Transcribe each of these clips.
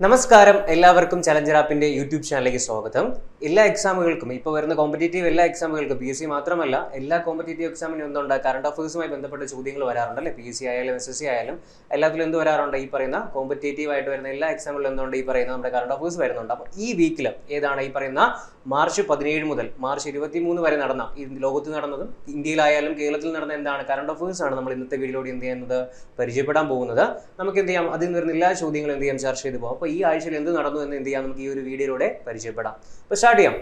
നമസ്കാരം, എല്ലാവർക്കും challenger ആപ്പിന്റെ YouTube ചാനലിലേക്ക് സ്വാഗതം. എല്ലാ എക്സാമുകൾക്കും ഇപ്പോൾ വരുന്ന കോമ്പറ്റേറ്റീവ് എല്ലാ എക്സാമുകൾക്കും PSC മാത്രമല്ല എല്ലാ കോമ്പറ്റേറ്റീവ് എക്സാമിനും എന്തുണ്ട്, കറണ്ട് അഫയേഴ്സുമായി ബന്ധപ്പെട്ട ചോദ്യങ്ങൾ വരാറുണ്ടല്ലേ. PSC ആയാലും SSC ആയാലും എല്ലാത്തിലും എന്ത് വരാറുണ്ട്, ഈ പറയുന്ന കോമ്പറ്റേറ്റീവ് ആയിട്ട് വരുന്ന എല്ലാ എക്സാമിലും എന്തുണ്ട്, ഈ പറയുന്ന നമ്മുടെ കറണ്ട് അഫയേഴ്സ് വരുന്നുണ്ട്. അപ്പോൾ ഈ വീക്കിൽ ഏതാണ് ഈ പറയുന്ന മാർച്ച് 17 മുതൽ മാർച്ച് 23 വരെ നടന്ന ഈ ലോകത്ത് നടന്നതും ഇന്ത്യയിലായാലും കേരളത്തിൽ നടന്ന എന്താണ് കറണ്ട് അഫയേഴ്സ് ആണ് നമ്മൾ ഇന്നത്തെ വീഡിയോയിൽ എന്ത് ചെയ്യുന്നത്, പരിചയപ്പെടാൻ പോകുന്നത്. നമുക്ക് എന്ത് ചെയ്യാം, അതിൽ നിന്ന് വരുന്ന എല്ലാ ചോദ്യങ്ങളും എന്ത് ചെയ്യാം, ചർച്ച ചെയ്ത് പോകാം. അപ്പോൾ ഈ ആഴ്ചയിൽ എന്ത് നടന്നു എന്ന് എന്ത് ചെയ്യാം, നമുക്ക് ഈ ഒരു വീഡിയോയിലൂടെ പരിചയപ്പെടാം. അപ്പോൾ സ്റ്റാർട്ട് ചെയ്യാം.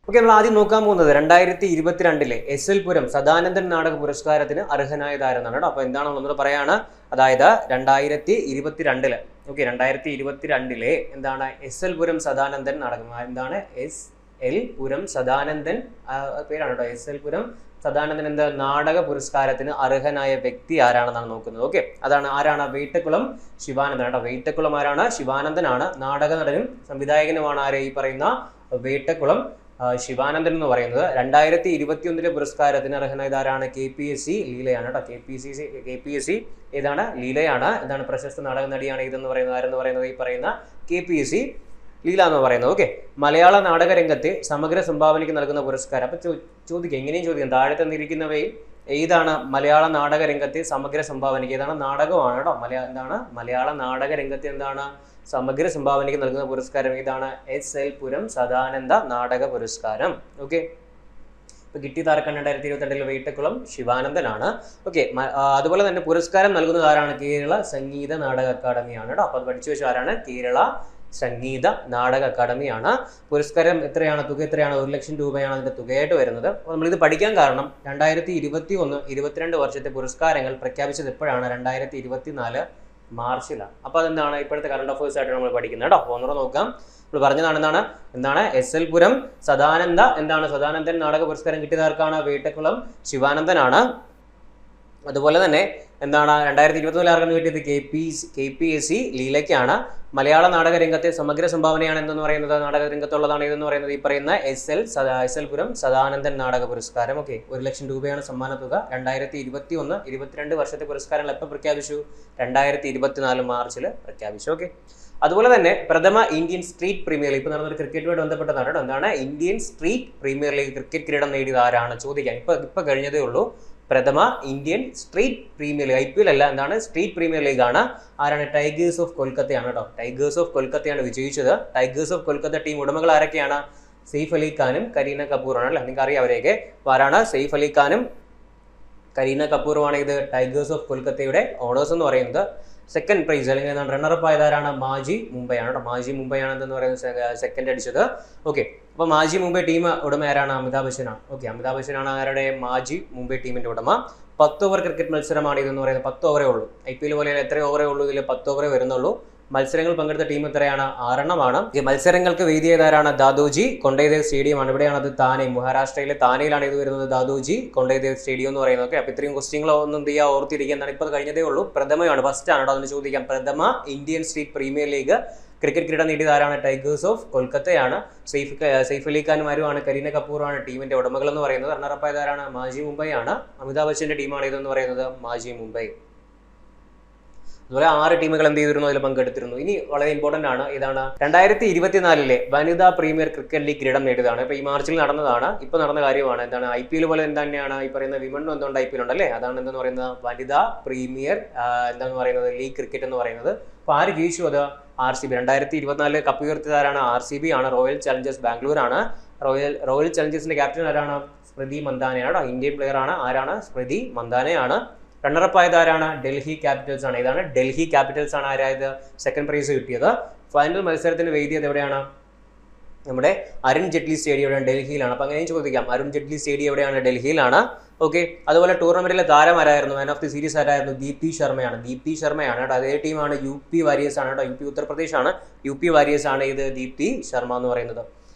ഓക്കെ, നമ്മൾ ആദ്യം നോക്കാൻ പോകുന്നത് 2022 SL പുരം സദാനന്ദൻ നാടക പുരസ്കാരത്തിന് അർഹനായതാരെന്നാണ് കേട്ടോ. അപ്പോൾ എന്താണ് നമ്മളൊന്നുകൂടെ പറയാണ്, അതായത് 2022 ഓക്കെ 2022 എന്താണ് SL പുരം സദാനന്ദൻ നാടകം, എന്താണ് SL പുരം സദാനന്ദൻ പേരാണ് കേട്ടോ. SL പുരം സദാനന്ദൻ എന്താ നാടക പുരസ്കാരത്തിന് അർഹനായ വ്യക്തി ആരാണെന്നാണ് നോക്കുന്നത്. ഓക്കെ, അതാണ് ആരാണ്, വേട്ടക്കുളം ശിവാനന്ദൻ കേട്ടോ. വേട്ടക്കുളം ആരാണ്, ശിവാനന്ദനാണ്. നാടക നടനും സംവിധായകനുമാണ് ആരെ, ഈ പറയുന്ന വേട്ടക്കുളം ശിവാനന്ദൻ എന്ന് പറയുന്നത്. 2021 പുരസ്കാരത്തിന് അർഹനായത് ആരാണ്, KPSC ലീലയാണ് കേട്ടോ. KPSC ഏതാണ്, ലീലയാണ്. എന്താണ്, പ്രശസ്ത നാടക നടിയാണ് ഇതെന്ന് പറയുന്നത്. ആരെന്ന് പറയുന്നത്, ഈ പറയുന്ന KPSC ലീല എന്ന് പറയുന്നത്. ഓക്കെ, മലയാള നാടക രംഗത്തെ സമഗ്ര സംഭാവനയ്ക്ക് നൽകുന്ന പുരസ്കാരം. അപ്പൊ ചോദിക്കാം, എങ്ങനെയും ചോദിക്കാം, താഴെ തന്നിരിക്കുന്നവയിൽ ഏതാണ് മലയാള നാടക രംഗത്തെ സമഗ്ര സംഭാവനയ്ക്ക്, ഏതാണ്, നാടകമാണ് കേട്ടോ. എന്താണ് മലയാള നാടക രംഗത്തെ എന്താണ് സമഗ്ര സംഭാവനയ്ക്ക് നൽകുന്ന പുരസ്കാരം ഏതാണ്, SL പുരം സദാനന്ദ നാടക പുരസ്കാരം. ഓക്കെ, ഇപ്പൊ കിട്ടിയതാർക്കാണ് 2022 വേട്ടക്കുളം ശിവാനന്ദനാണ്. ഓക്കെ, അതുപോലെ തന്നെ പുരസ്കാരം നൽകുന്നത് ആരാണ്, കേരള സംഗീത നാടക അക്കാദമിയാണ് കേട്ടോ. അപ്പൊ അത് പഠിച്ചു വെച്ച ആരാണ്, കേരള സംഗീത നാടക അക്കാദമിയാണ്. പുരസ്കാരം എത്രയാണ്, തുക എത്രയാണ്, 1 ലക്ഷം രൂപയാണ് അതിന്റെ തുകയായിട്ട് വരുന്നത്. അപ്പോൾ നമ്മളിത് പഠിക്കാൻ കാരണം 2021-22 വർഷത്തെ പുരസ്കാരങ്ങൾ പ്രഖ്യാപിച്ചത് എപ്പോഴാണ്, 2024 മാർച്ചിലാണ്. അപ്പോൾ അതെന്താണ് ഇപ്പോഴത്തെ കറണ്ട് അഫയേഴ്സ് ആയിട്ട് നമ്മൾ പഠിക്കുന്നത് കേട്ടോ. അപ്പോൾ ഒന്നുകൂടെ നോക്കാം. നമ്മൾ പറഞ്ഞതാണ് എന്താണ് SL പുരം സദാനന്ദ എന്താണ് സദാനന്ദൻ നാടക പുരസ്കാരം കിട്ടിയതാർക്കാണ്, വേട്ടക്കുളം ശിവാനന്ദനാണ്. അതുപോലെ തന്നെ എന്താണ് 2024 ആർക്കാണ് കിട്ടിയത്, KPSC ലീലയ്ക്കാണ്. മലയാള നാടക രംഗത്തെ സമഗ്ര സംഭാവനയാണ് എന്തെന്ന് പറയുന്നത്, നാടക രംഗത്തുള്ളതാണ് ഇതെന്ന് പറയുന്നത്, ഈ പറയുന്ന SL പുരം സദാനന്ദൻ നാടക പുരസ്കാരം. ഓക്കെ, 1 ലക്ഷം രൂപയാണ് സമ്മാന തുക. 2021-22 വർഷത്തെ പുരസ്കാരങ്ങൾ എപ്പോൾ പ്രഖ്യാപിച്ചു, 2024 മാർച്ചിൽ പ്രഖ്യാപിച്ചു. ഓക്കെ, അതുപോലെ തന്നെ പ്രഥമ ഇന്ത്യൻ സ്ട്രീറ്റ് പ്രീമിയർ ലീഗ്, ഇപ്പൊ നടന്നൊരു ക്രിക്കറ്റുമായിട്ട് ബന്ധപ്പെട്ടതാണ് കേട്ടോ. എന്താണ് Indian street premier league cricket കിരീടം നേടിയത് ആരാണ്, ചോദിക്കാം. ഇപ്പൊ കഴിഞ്ഞതേ ഉള്ളൂ. പ്രഥമ Indian street premier league, IPL അല്ല, എന്താണ് സ്ട്രീറ്റ് പ്രീമിയർ ലീഗ് ആണ്. ആരാണ്, ടൈഗേഴ്സ് ഓഫ് കൊൽക്കത്തയാണ് കേട്ടോ. ടൈഗേഴ്സ് ഓഫ് കൊൽക്കത്തയാണ് വിജയിച്ചത്. ടൈഗേഴ്സ് ഓഫ് കൊൽക്കത്ത ടീം ഉടമകൾ ആരൊക്കെയാണ്, സെയ്ഫ് അലി ഖാനും കരീന കപൂറാണ് അല്ലേ, നിങ്ങൾക്ക് അറിയാം അവരെയൊക്കെ. ആരാണ്, സെയ്ഫ് അലി ഖാനും കരീന കപൂറുമാണ് ഇത് ടൈഗേഴ്സ് ഓഫ് കൊൽക്കത്തയുടെ ഓണേഴ്സ് എന്ന് പറയുന്നത്. സെക്കൻഡ് പ്രൈസ് അല്ലെങ്കിൽ എന്താണ് റണ്ണറപ്പ് ആയതാരാണ്, മാജി മുംബൈ ആണ് കേട്ടോ. മാജി മുംബൈ ആണ് എന്തെന്ന് പറയുന്നത് സെക്കൻഡ് അടിച്ചത്. ഓക്കെ, അപ്പോൾ മാജി മുംബൈ ടീം ഉടമ ആരാണ്, അമിതാഭ് ബച്ചനാണ്. ഓക്കെ, അമിതാഭ് ബച്ചനാണ് ആരുടെ, മാജി മുംബൈ ടീമിന്റെ ഉടമ. 10 ഓവർ ക്രിക്കറ്റ് മത്സരമാണ് ഇതെന്ന് പറയുന്നത്. 10 ഓവറേ ഉള്ളൂ. IPL പോലെ എത്ര ഓവറേ ഉള്ളൂ, ഇതിൽ 10 ഓവറേ വരുന്നുള്ളൂ. മത്സരങ്ങൾ പങ്കെടുത്ത ടീം എത്രയാണ്, 6 ഈ മത്സരങ്ങൾക്ക് വേദിയായതാരാണ്, ദാദോജി കൊണ്ടേദേവ് സ്റ്റേഡിയമാണ്. ഇവിടെയാണത് താനെ, മഹാരാഷ്ട്രയിലെ താനെയിലാണ് ഇത് വരുന്നത്, ദാദോജി കൊണ്ടേദേവ് സ്റ്റേഡിയം എന്ന് പറയുന്നത്. ഓക്കെ, അപ്പോൾ ഇത്രയും ക്വസ്റ്റ്യങ്ങളോ ഒന്നും എന്ത് ചെയ്യുക, ഓർത്തിരിക്കുക. എന്താണ് ഇപ്പോൾ കഴിഞ്ഞതേ ഉള്ളൂ. പ്രഥമയാണ്, ഫസ്റ്റ് ആണ് കേട്ടോ. അതിന് ചോദിക്കാം, പ്രഥമ Indian street premier league cricket കിരീടം നേടിയത് ആരാണ്, ടൈഗേഴ്സ് ഓഫ് കൊൽക്കത്തയാണ്. സെയ്ഫ് അലി ഖാനുമാരുമാണ്, കരീന കപൂറാണ് ടീമിന്റെ ഉടമകൾ എന്ന് പറയുന്നത്. റണ്ണറപ്പ് ആയതാരാണ്, മാജി മുംബൈ ആണ്. അമിതാഭ് ബച്ചന്റെ ടീമാണ് ഇതെന്ന് പറയുന്നത്, മാജി മുംബൈ. അതുപോലെ 6 ടീമുകൾ എന്ത് ചെയ്തിരുന്നു, അതിൽ പങ്കെടുത്തിരുന്നു. ഇനി വളരെ ഇമ്പോർട്ടന്റ് ആണ്, ഇതാണ് 2024 വനിതാ പ്രീമിയർ ക്രിക്കറ്റ് ലീഗ് കിരീടം നേടിയതാണ്. ഇപ്പൊ ഈ മാർച്ചിൽ നടന്നതാണ്, ഇപ്പൊ നടന്ന കാര്യമാണ്. എന്താണ് IPL പോലെ തന്നെയാണ് ഈ പറയുന്ന വിമൺ എന്തുകൊണ്ട് IPL ഉണ്ടല്ലേ, അതാണ് എന്തെന്ന് പറയുന്നത്, വനിതാ പ്രീമിയർ എന്താന്ന് പറയുന്നത് ലീഗ് ക്രിക്കറ്റ് എന്ന് പറയുന്നത്. അപ്പൊ ആര് ജയിച്ചു, അത് RCB. 2024 കപ്പ് ഉയർത്തിയതാരാണ്, RCB ആണ്. റോയൽ ചലഞ്ചേഴ്സ് ബാംഗ്ലൂർ ആണ്. റോയൽ ചലഞ്ചേഴ്സിന്റെ ക്യാപ്റ്റൻ ആരാണ്, സ്മൃതി മന്ദാനയാണ്. ഇന്ത്യൻ പ്ലെയർ ആണ്. ആരാണ്, സ്മൃതി മന്ദാനയാണ്. റണ്ണറപ്പ് ആയത് ആരാണ്, ഡൽഹി ക്യാപിറ്റൽസ് ആണ്. ഇതാണ് ഡൽഹി ക്യാപിറ്റൽസ് ആണ് ആരായത്, സെക്കൻഡ് പ്രൈസ് കിട്ടിയത്. ഫൈനൽ മത്സരത്തിന് വേദിയത് എവിടെയാണ്, നമ്മുടെ അരുൺ ജെയ്റ്റ്ലി സ്റ്റേഡിയം ഡൽഹിയിലാണ്. അപ്പൊ അങ്ങനെയും ചോദിക്കാം, അരുൺ ജെയ്റ്റ്ലി സ്റ്റേഡിയം എവിടെയാണ്, ഡൽഹിയിലാണ്. ഓക്കെ, അതുപോലെ ടൂർണമെന്റിലെ താരം ആരായിരുന്നു, മാൻ ഓഫ് ദി സീരീസ് ആരായിരുന്നു, ദീപ്തി ശർമ്മയാണ്. ദീപ്തി ശർമ്മയാണ് കേട്ടോ. അതേ ടീമാണ് UP വാരിയേഴ്സ് ആണ് കേട്ടോ. UP ഉത്തർപ്രദേശ് ആണ്. UP വാരിയേഴ്സ് ആണ് ഇത് ദീപ്തി ശർമ്മ എന്ന് പറയുന്നത്.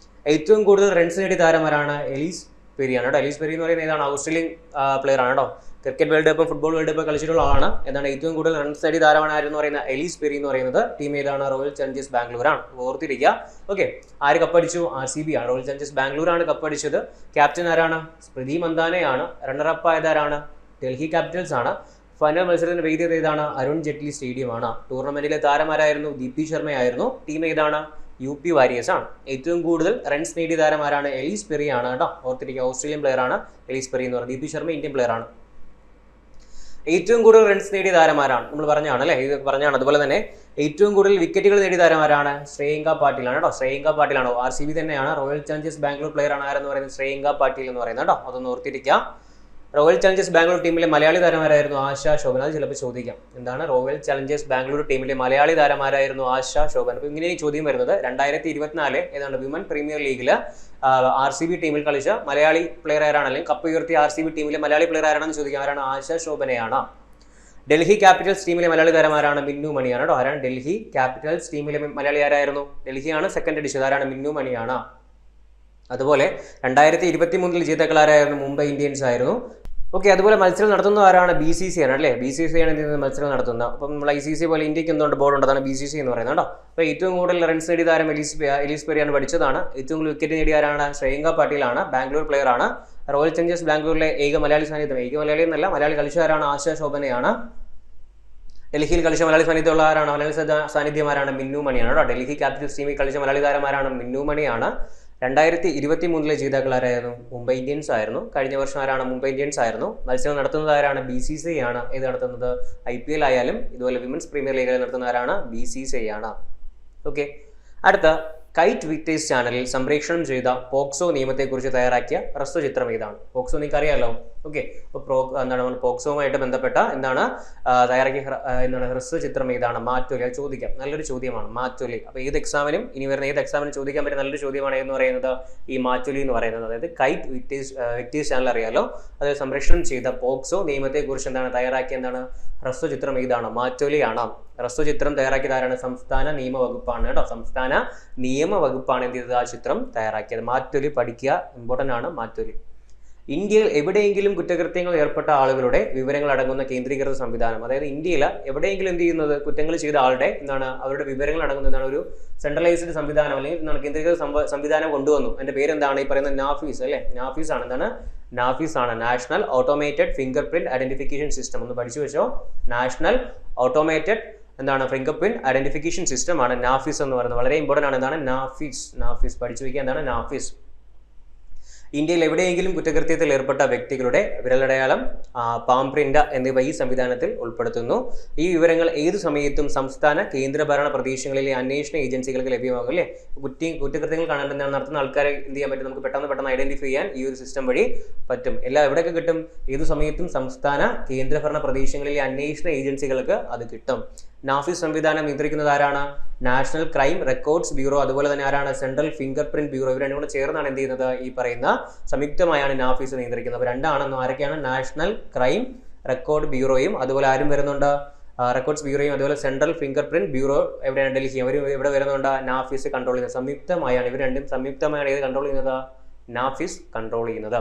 ഏറ്റവും കൂടുതൽ റൺസ് നേടിയ താരം ആരാണ്, പെരിയാണ് കേട്ടോ. എലീസ് പെരി എന്ന് പറയുന്നത് ഏതാണ്? ഓസ്ട്രേലിയൻ പ്ലെയർ ആണ് കേട്ടോ. ക്രിക്കറ്റ് വേൾഡ് കപ്പും ഫുട്ബോൾ വേൾഡ് കപ്പ് കളിച്ചിട്ടുള്ള ആളാണ്. എന്താണ് ഏറ്റവും കൂടുതൽ റൺസ് നേടിയ താരമാണെന്ന് പറയുന്ന എലീസ് പെരി എന്ന് പറയുന്നത് ടീം ഏതാണ്? റോയൽ ചലഞ്ചേഴ്സ് ബാംഗ്ലൂർ ആണ്. ഓർത്തിരിക്കുക. ഓക്കെ, ആര് കപ്പടിച്ചു? RCB ആണ്. റോയൽ ചലഞ്ചേഴ്സ് ബാംഗ്ലൂർ ആണ് കപ്പടിച്ചത്. ക്യാപ്റ്റൻ ആരാണ്? സ്മൃതി മന്ദാനയാണ്. റണ്ണറപ്പ് ആയതാരാണ്? ഡൽഹി ക്യാപിറ്റൽസ് ആണ്. ഫൈനൽ മത്സരത്തിന്റെ വേദി ഏതാണ്? അരുൺ ജെയ്റ്റ്ലി സ്റ്റേഡിയം ആണ്. ടൂർണമെന്റിലെ താരമാരായിരുന്നു? ദീപ്തി ശർമ്മയായിരുന്നു. ടീം ഏതാണ്? UP വാരിയേഴ്സ് ആണ്. ഏറ്റവും കൂടുതൽ റൺസ് നേടിയ താരം ആരാണ്? എലീസ് പെരി ആണ് കേട്ടോ. ഓർത്തിരിക്കുക, ഓസ്ട്രേലിയൻ പ്ലെയർ ആണ് എലീസ് പെരി എന്ന് പറയുന്നത്. ദീപ്തി ശർമ്മ ഇന്ത്യൻ പ്ലെയർ ആണ്. ഏറ്റവും കൂടുതൽ റൺസ് നേടിയ താരമാരാണ്? നമ്മൾ പറഞ്ഞാണ് അല്ലേ, ഇത് പറഞ്ഞാണ്. അതുപോലെ തന്നെ ഏറ്റവും കൂടുതൽ വിക്കറ്റുകൾ നേടിയ താരമാരാണ്? ശ്രേയങ്ക പാട്ടീലാണ് കേട്ടോ. ശ്രേയങ്ക പാട്ടീലാണോ? RCB തന്നെയാണ്. റോയൽ ചലഞ്ചേഴ്സ് ബാംഗ്ലൂർ പ്ലെയർ ആണ് ആരെന്ന് പറയുന്നത്? ശ്രേയങ്ക പാട്ടീൽ എന്ന് പറയുന്നത് കേട്ടോ. അതൊന്ന് ഓർത്തിരിക്കുക. റോയൽ ചലഞ്ചേഴ്സ് ബാംഗ്ലൂർ ടീമിലെ മലയാളി താരമാരായിരുന്നു? ആശാ ശോഭൻ. അത് ചിലപ്പോൾ ചോദിക്കാം. എന്താണ് റോയൽ ചലഞ്ചേഴ്സ് ബാംഗ്ലൂർ ടീമിലെ മലയാളി താരമാരായിരുന്നു? ആശാ ശോഭൻ. അപ്പോൾ ഇങ്ങനെ ചോദ്യം വരുന്നത് 2024 ഏതാണ് വിമൻ പ്രീമിയർ ലീഗിൽ RCB ടീമിൽ കളിച്ച മലയാളി പ്ലെയർ ആരാണ്, അല്ലെങ്കിൽ കപ്പ് ഉയർത്തിയ RCB ടീമിലെ മലയാളി പ്ലെയർ ആരാണെന്ന് ചോദിക്കാം. ആരാണ്? ആശാ ശോഭനയാണ്. ഡൽഹി ക്യാപിറ്റൽസ് ടീമിലെ മലയാളി താരമാരാണ്? മിന്നു മണിയാണ് കേട്ടോ. ആരാണ്? ഡൽഹി ക്യാപിറ്റൽസ് ടീമിലെ മലയാളി ആരായിരുന്നു? ഡൽഹിയാണ് സെക്കൻഡ് അടിച്ചത്. ആരാണ്? മിന്നു മണിയാണ്. അതുപോലെ 2023 ജേതാക്കൾ ആരായിരുന്നു? മുംബൈ ഇന്ത്യൻസ് ആയിരുന്നു. ഓക്കെ, അതുപോലെ മത്സരം നടത്തുന്ന ആരാണ്? BCCI ആണ് അല്ലേ. BCCI ആണ് ഇതിൽ മത്സരം നടത്തുന്നത്. അപ്പം നമ്മൾ ICC പോലെ ഇന്ത്യക്ക് എന്തുകൊണ്ട് ബോർഡ് ഉണ്ട്, അതാണ് BCCI എന്ന് പറയുന്നത് കേട്ടോ. അപ്പോൾ ഏറ്റവും കൂടുതൽ റൺസ് നേടിയ താരം എലീസ് പെരിയാണ് പഠിച്ചതാണ്. ഏറ്റവും കൂടുതൽ വിക്കറ്റ് നേടിയ ആരാണ്? ശ്രേയങ്ക പാട്ടീലാണ്. ബാംഗ്ലൂർ പ്ലെയർ ആണ്. റോയൽ ചലഞ്ചേഴ്സ് ബാംഗ്ലൂരിലെ ഏക മലയാളി സാന്നിധ്യം, ഏക മലയാളി എന്നല്ല, മലയാളി കളിച്ചവരാണ് ആശാ ശോഭനയാണ്. ഡൽഹിയിൽ കളിച്ച മലയാളി സാന്നിധ്യമുള്ള ആരാണ്? മലയാളി സാന്നിധ്യമാരാണ്? മിന്നു മണിയാണ് കേട്ടോ. ഡൽഹി ക്യാപിറ്റൽസ് ടീമിൽ കളിച്ച മലയാളി താരമാരാണ്? മിന്നു മണിയാണ്. 2023 ജേതാക്കൾ ആരായിരുന്നു? മുംബൈ ഇന്ത്യൻസ് ആയിരുന്നു. കഴിഞ്ഞ വർഷം ആരാണ്? മുംബൈ ഇന്ത്യൻസ് ആയിരുന്നു. മത്സരം നടത്തുന്നത് ആരാണ്? BCCI ആണ്. ഏത് നടത്തുന്നത്? IPL ആയാലും ഇതുപോലെ വിമൻസ് പ്രീമിയർ ലീഗിൽ നടത്തുന്ന ആരാണ്? BCCI ആണ്. ഓക്കെ, അടുത്ത കൈറ്റ് വിക്ടേഴ്സ് ചാനലിൽ സംപ്രേഷണം ചെയ്ത പോക്സോ നിയമത്തെക്കുറിച്ച് തയ്യാറാക്കിയ ഹ്രസ്വചിത്രം ഏതാണ്? പോക്സോ നിങ്ങൾക്ക് അറിയാമല്ലോ. ഓക്കെ, അപ്പോൾ എന്താണ് പോക്സോവുമായിട്ട് ബന്ധപ്പെട്ട തയ്യാറാക്കിയ ഹ്രസ്വചിത്രം ഏതാണ്? മാറ്റൊലി. അത് ചോദിക്കാം, നല്ലൊരു ചോദ്യമാണ് മാറ്റൊലി. അപ്പോൾ ഏത് എക്സാമിനും ഇനി വരുന്ന ഏത് എക്സാമിനും ചോദിക്കാൻ പറ്റിയ നല്ലൊരു ചോദ്യമാണ് എന്ന് പറയുന്നത് ഈ മാറ്റൊലി എന്ന് പറയുന്നത്. അതായത് കൈറ്റ് വിക്ടേഴ്സ് ചാനൽ അറിയാലോ, അത് സംപ്രേഷണം ചെയ്ത പോക്സോ നിയമത്തെക്കുറിച്ച് തയ്യാറാക്കിയ ഹ്രസ്വചിത്രം ഏതാണ്? മാറ്റൊലിയാണ്. ഹ്രസ്വചിത്രം തയ്യാറാക്കിയത് ആരാണ്? സംസ്ഥാന നിയമവകുപ്പാണ് കേട്ടോ. സംസ്ഥാന നിയമവകുപ്പാണ് എന്ത് ചെയ്തത്? ആ ചിത്രം തയ്യാറാക്കിയത്. മാറ്റൊലി പഠിക്കുക, ഇമ്പോർട്ടൻ്റ് ആണ് മാറ്റൊലി. ഇന്ത്യയിൽ എവിടെയെങ്കിലും കുറ്റകൃത്യങ്ങൾ ഏർപ്പെട്ട ആളുകളുടെ വിവരങ്ങൾ അടങ്ങുന്ന കേന്ദ്രീകൃത സംവിധാനം. അതായത് ഇന്ത്യയിൽ എവിടെയെങ്കിലും എന്ത് ചെയ്യുന്നത്? കുറ്റങ്ങൾ ചെയ്ത ആളുടെ അവരുടെ വിവരങ്ങൾ അടങ്ങുന്ന ഒരു സെൻട്രലൈസ്ഡ് സംവിധാനം അല്ലെങ്കിൽ കേന്ദ്രീകൃത സംവിധാനം കൊണ്ടുവന്നു. അതിന്റെ പേരെന്താണ്? ഈ പറയുന്ന നാഫീസ് അല്ലേ. നാഫീസ് ആണ്. നാഫീസ് ആണ്. National automated finger print identification system. ഒന്ന് പഠിച്ചു വെച്ചോ. National automated finger print identification system ആണ് നാഫീസ് എന്ന് പറയുന്നത്. വളരെ ഇമ്പോർട്ടൻ്റ് ആണ്. നാഫീസ് പഠിച്ചു വയ്ക്കുക. നാഫീസ് ഇന്ത്യയിൽ എവിടെയെങ്കിലും കുറ്റകൃത്യത്തിൽ ഏർപ്പെട്ട വ്യക്തികളുടെ വിരലടയാളം, പാം പ്രിന്റ് എന്നിവ ഈ സംവിധാനത്തിൽ ഉൾപ്പെടുത്തുന്നു. ഈ വിവരങ്ങൾ ഏതു സമയത്തും സംസ്ഥാന കേന്ദ്രഭരണ പ്രദേശങ്ങളിലെ അന്വേഷണ ഏജൻസികൾക്ക് ലഭ്യമാകും അല്ലേ. കുറ്റകൃത്യങ്ങൾ നടത്തുന്ന ആൾക്കാരെ എന്ത് ചെയ്യാൻ പറ്റും? നമുക്ക് പെട്ടെന്ന് ഐഡന്റിഫൈ ചെയ്യാൻ ഈ ഒരു സിസ്റ്റം വഴി പറ്റും. എവിടെയൊക്കെ കിട്ടും? ഏതു സമയത്തും സംസ്ഥാന കേന്ദ്രഭരണ പ്രദേശങ്ങളിലെ അന്വേഷണ ഏജൻസികൾക്ക് അത് കിട്ടും. നാഫീസ് സംവിധാനം നിയന്ത്രിക്കുന്നത് ആരാണ്? National crime records bureau. അതുപോലെ തന്നെ ആരാണ്? Central finger print bureau. ഇവർ രണ്ടും കൂടെ ചേർന്നാണ് എന്ത് ചെയ്യുന്നത്? ഈ പറയുന്ന സംയുക്തമായാണ് നാഫീസ് നിയന്ത്രിക്കുന്നത്. അപ്പോൾ രണ്ടാണെന്നോ ആരൊക്കെയാണ്? നാഷണൽ ക്രൈം റെക്കോർഡ് ബ്യൂറോയും അതുപോലെ ആരും വരുന്നുണ്ട്? റെക്കോർഡ്സ് ബ്യൂറോയും അതുപോലെ സെൻട്രൽ ഫിംഗർ പ്രിന്റ് ബ്യൂറോ എവിടെയാണ്? ഡൽഹി. അവർ എവിടെ വരുന്നുണ്ട്? നാഫീസ് കൺട്രോൾ ചെയ്യുന്നത്. സംയുക്തമായാണ് ഇവർ രണ്ടും സംയുക്തമായാണ് ഏത് കൺട്രോൾ ചെയ്യുന്നത്? നാഫീസ് കൺട്രോൾ ചെയ്യുന്നത്.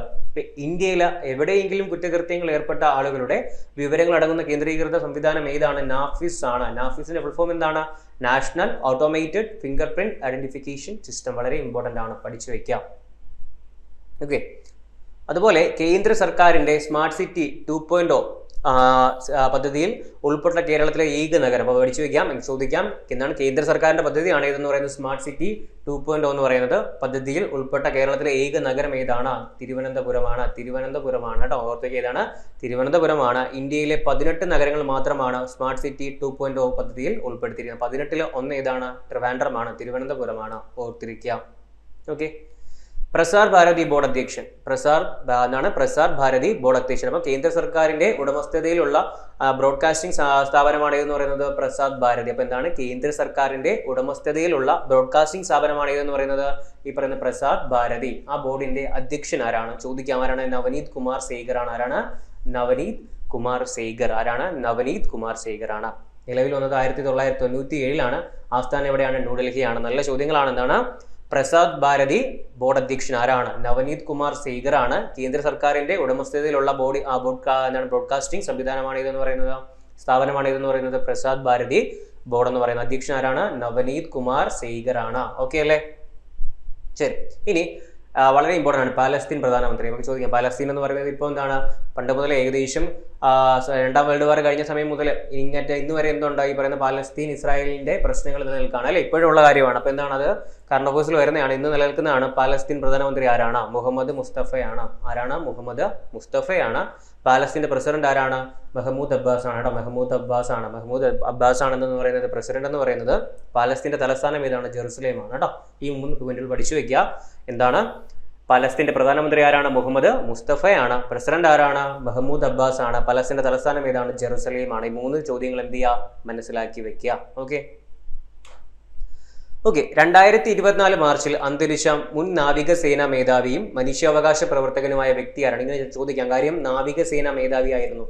ഇന്ത്യയിൽ എവിടെയെങ്കിലും കുറ്റകൃത്യങ്ങൾ ഏർപ്പെട്ട ആളുകളുടെ വിവരങ്ങൾ അടങ്ങുന്ന കേന്ദ്രീകൃത സംവിധാനം ഏതാണ്? നാഫീസ് ആണ്. നാഫീസിന്റെ ഫുൾ ഫോം എന്താണ്? National automated finger print identification system. വളരെ ഇമ്പോർട്ടൻ്റ് ആണ്, പഠിച്ചു വയ്ക്കാം. ഓക്കെ, അതുപോലെ കേന്ദ്ര സർക്കാരിന്റെ സ്മാർട്ട് സിറ്റി 2.0 പദ്ധതിയിൽ ഉൾപ്പെട്ട കേരളത്തിലെ ഏക നഗരം. അപ്പോൾ പഠിച്ചു വയ്ക്കാം, ചോദിക്കാം. എന്താണ് കേന്ദ്ര സർക്കാരിന്റെ പദ്ധതിയാണ് ഇതെന്ന് പറയുന്നത്? സ്മാർട്ട് സിറ്റി 2.0 എന്ന് പറയുന്നത്. പദ്ധതിയിൽ ഉൾപ്പെട്ട കേരളത്തിലെ ഏക നഗരം ഏതാണ്? തിരുവനന്തപുരമാണ്. കേട്ടോ. ഓർത്തേക്ക് ഏതാണ്? തിരുവനന്തപുരമാണ്. ഇന്ത്യയിലെ 18 നഗരങ്ങൾ മാത്രമാണ് സ്മാർട്ട് സിറ്റി 2.0 പദ്ധതിയിൽ ഉൾപ്പെടുത്തിയിരിക്കുന്നത്. 18-ൽ ഒന്ന് ഏതാണ്? ട്രിവാൻഡ്രമാണ്. തിരുവനന്തപുരമാണ്. ഓർത്തിരിക്കുക. ഓക്കെ, പ്രസാർ ഭാരതി ബോർഡ് അധ്യക്ഷൻ. പ്രസാർ ഭാരതി ബോർഡ് അധ്യക്ഷൻ. അപ്പോൾ കേന്ദ്ര സർക്കാരിന്റെ ഉടമസ്ഥതയിലുള്ള ബ്രോഡ്കാസ്റ്റിംഗ് സ്ഥാപനമാണ് എന്ന് പറയുന്നത് പ്രസാർ ഭാരതി. അപ്പോൾ എന്താണ്? കേന്ദ്ര സർക്കാരിന്റെ ഉടമസ്ഥതയിലുള്ള ബ്രോഡ്കാസ്റ്റിംഗ് സ്ഥാപനമാണ് ഇതെന്ന് പറയുന്നത് ഈ പറയുന്ന പ്രസാർ ഭാരതി. ആ ബോർഡിന്റെ അധ്യക്ഷൻ ആരാണ്? ചോദിക്കാം. ആരാണ്? നവനീത് കുമാർ സേഗർ ആണ്. ആരാണ്? നവനീത് കുമാർ സേഗർ. ആരാണ്? നവനീത് കുമാർ സേഗർ ആണ്. നിലവിൽ വന്നത് 1997 ആസ്ഥാനം എവിടെയാണ്? ന്യൂഡൽഹിയാണ്. നല്ല ചോദ്യങ്ങളാണ്. എന്താണ്? പ്രസാദ് ഭാരതി ബോർഡ് അധ്യക്ഷൻ ആരാണ്? നവനീത് കുമാർ സേഗർ ആണ്. കേന്ദ്ര സർക്കാരിന്റെ ഉടമസ്ഥതയിലുള്ള ബ്രോഡ്കാസ്റ്റിംഗ് സംവിധാനമാണ് ഇതെന്ന് പറയുന്നത്, സ്ഥാപനമാണ് ഇതെന്ന് പറയുന്നത് പ്രസാദ് ഭാരതി ബോർഡ് എന്ന് പറയുന്ന അധ്യക്ഷൻ ആരാണ്? നവനീത് കുമാർ സേഗർ ആണ്. ഓക്കെ അല്ലേ? ശരി, ഇനി വളരെ ഇമ്പോർട്ടൻ്റ് ആണ് പാലസ്തീൻ പ്രധാനമന്ത്രി. നമുക്ക് ചോദിക്കാം, പാലസ്തീൻ എന്ന് പറയുന്നത് ഇപ്പോൾ എന്താണ്? പണ്ട് മുതൽ ഏകദേശം രണ്ടാം വേൾഡ് വാർ കഴിഞ്ഞ സമയം മുതൽ ഇന്ന് വരെ എന്തുണ്ടായി? ഈ പറയുന്ന പാലസ്തീൻ ഇസ്രായേലിന്റെ പ്രശ്നങ്ങൾ നിലനിൽക്കുകയാണ് അല്ലെ, ഇപ്പോഴുള്ള കാര്യമാണ്. അപ്പോൾ എന്താണ് അത്? കറണ്ട് അഫയേഴ്സിൽ വരുന്നതാണ്, ഇന്ന് നിലനിൽക്കുന്നതാണ്. പാലസ്തീൻ പ്രധാനമന്ത്രി ആരാണ്? മുഹമ്മദ് മുസ്തഫയാണ്. ആരാണ്? മുഹമ്മദ് മുസ്തഫയാണ്. പാലസ്തീന്റെ പ്രസിഡന്റ് ആരാണ്? മെഹ്മൂദ് അബ്ബാസ് ആണ് കേട്ടോ. മെഹ്മൂദ് അബ്ബാസ് ആണ്. മെഹ്മൂദ് അബ്ബാസ് ആണെന്ന് പറയുന്നത് പ്രസിഡന്റ് എന്ന് പറയുന്നത്. പാലസ്തീന്റെ തലസ്ഥാനം ഏതാണ്? ജെറുസലേമാണ് കേട്ടോ. ഈ 3 പോയിന്റുകൾ പഠിച്ചു വെക്കുക. എന്താണ്? പലസ്തീന്റെ പ്രധാനമന്ത്രി ആരാണ്? മുഹമ്മദ് മുസ്തഫയാണ്. പ്രസിഡന്റ് ആരാണ്? മെഹ്മൂദ് അബ്ബാസ് ആണ്. പലസ്തീന്റെ തലസ്ഥാനം ഏതാണ്? ജെറുസലേം ആണ്. ഈ 3 ചോദ്യങ്ങൾ എന്ത് ചെയ്യുക? മനസ്സിലാക്കി വെക്കുക. ഓക്കെ. 2024 മാർച്ചിൽ അന്തരിച്ച മുൻ നാവികസേനാ മേധാവിയും മനുഷ്യാവകാശ പ്രവർത്തകനുമായ വ്യക്തി ആരാണ്? ഇങ്ങനെ ചോദിക്കാം, കാര്യം നാവികസേനാ മേധാവിയായിരുന്നു.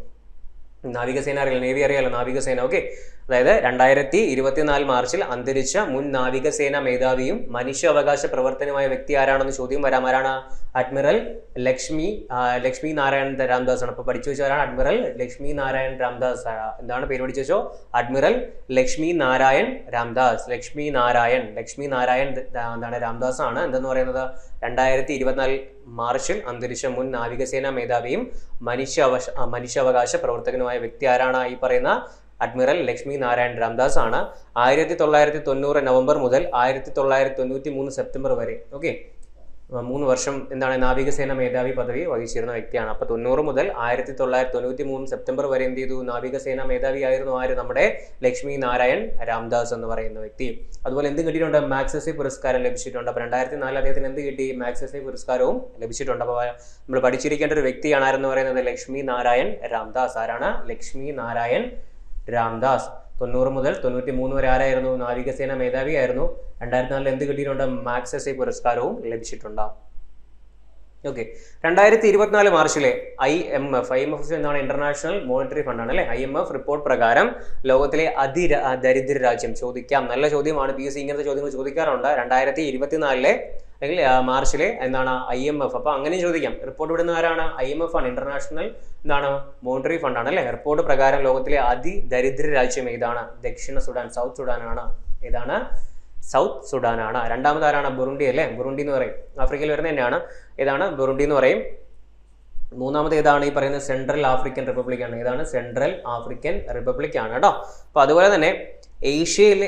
നാവികസേന അറിയാലോ, നേവി അറിയാലോ, നാവികസേന. ഓക്കെ, അതായത് 2024 മാർച്ചിൽ അന്തരിച്ച മുൻ നാവികസേന മേധാവിയും മനുഷ്യാവകാശ പ്രവർത്തനമായ വ്യക്തി ആരാണെന്ന് ചോദ്യം വരാം. ആരാണ്? അഡ്മിറൽ ലക്ഷ്മി നാരായൺ രാംദാസ് ആണ്. അപ്പൊ പഠിച്ചു വെച്ചവരാണ് അഡ്മിറൽ ലക്ഷ്മി നാരായൺ രാംദാസ്. എന്താണ് പേര് പഠിച്ചു വെച്ചോ? അഡ്മിറൽ ലക്ഷ്മി നാരായൺ രാംദാസ്. ലക്ഷ്മി നാരായൺ എന്താണ്? രാംദാസ് ആണ്. എന്തെന്ന് പറയുന്നത്? 2024 മാർച്ചിൽ അന്തരിച്ച മുൻ നാവികസേന മേധാവിയും മനുഷ്യാവകാശ പ്രവർത്തകനുമായ വ്യക്തി ആരാണ്? ഈ പറയുന്ന അഡ്മിറൽ ലക്ഷ്മി നാരായൺ രാംദാസ് ആണ്. 1990 നവംബർ മുതൽ 1993 സെപ്റ്റംബർ വരെ 3 വർഷം എന്താണ് നാവികസേന മേധാവി പദവി വഹിച്ചിരുന്ന വ്യക്തിയാണ്. അപ്പൊ 90 മുതൽ 1993 സെപ്റ്റംബർ വരെ എന്ത് ചെയ്തു? നാവികസേന മേധാവിയായിരുന്നു ആര്? നമ്മുടെ ലക്ഷ്മി നാരായൺ രാംദാസ് എന്ന് പറയുന്ന വ്യക്തി. അതുപോലെ എന്ത് കിട്ടിയിട്ടുണ്ട്? മാഗ്സസെ പുരസ്കാരം ലഭിച്ചിട്ടുണ്ട്. അപ്പൊ 2004 അദ്ദേഹത്തിന് എന്ത് കിട്ടി? മാഗ്സസെ പുരസ്കാരവും ലഭിച്ചിട്ടുണ്ട്. അപ്പൊ നമ്മൾ പഠിച്ചിരിക്കേണ്ട ഒരു വ്യക്തിയാണ് ആരെന്ന് പറയുന്നത്? ലക്ഷ്മി നാരായൺ രാംദാസ്. ആരാണ്? ലക്ഷ്മി നാരായൺ രാംദാസ്. 90 മുതൽ 93 വരെ ആരായിരുന്നു? നാവികസേന മേധാവിയായിരുന്നു. 2004 എന്ത് കിട്ടിയിട്ടുണ്ട്? മാഗ്സസെ പുരസ്കാരവും ലഭിച്ചിട്ടുണ്ട്. 2024 മാർച്ചിലെ IMF എന്താണ്? ഇന്റർനാഷണൽ മോണിറ്ററി ഫണ്ട് ആണ് അല്ലെ. IMF റിപ്പോർട്ട് പ്രകാരം ലോകത്തിലെ ദരിദ്ര രാജ്യം. ചോദിക്കാം, നല്ല ചോദ്യമാണ്. PSC ഇങ്ങനത്തെ ചോദ്യങ്ങൾ ചോദിക്കാറുണ്ട്. 2024 അല്ലെങ്കിൽ മാർച്ചിലെ എന്താണ്? IMF. അപ്പൊ അങ്ങനെ ചോദിക്കാം. റിപ്പോർട്ട് വിടുന്ന ആരാണ്? IMF ആണ്. ഇന്റർനാഷണൽ എന്താണ്? മോണിറ്ററി ഫണ്ട് ആണ് അല്ലെ. റിപ്പോർട്ട് പ്രകാരം ലോകത്തിലെ ദരിദ്ര രാജ്യം ഏതാണ്? ദക്ഷിണ സുഡാൻ, സൗത്ത് സുഡാൻ ആണ്. ഏതാണ്? സൗത്ത് സുഡാൻ ആണ്. രണ്ടാമത് ആരാണ്? ബുറുണ്ടി അല്ലെ. ബുറുണ്ടി എന്ന് പറയും, ആഫ്രിക്കയിൽ വരുന്ന തന്നെയാണ്. ഏതാണ്? ബുറുണ്ടി എന്ന് പറയും. മൂന്നാമത് ഏതാണ്? ഈ പറയുന്നത് സെൻട്രൽ ആഫ്രിക്കൻ റിപ്പബ്ലിക് ആണ്. ഏതാണ്? സെൻട്രൽ ആഫ്രിക്കൻ റിപ്പബ്ലിക് ആണ് കേട്ടോ. അപ്പൊ അതുപോലെ തന്നെ ഏഷ്യയിൽ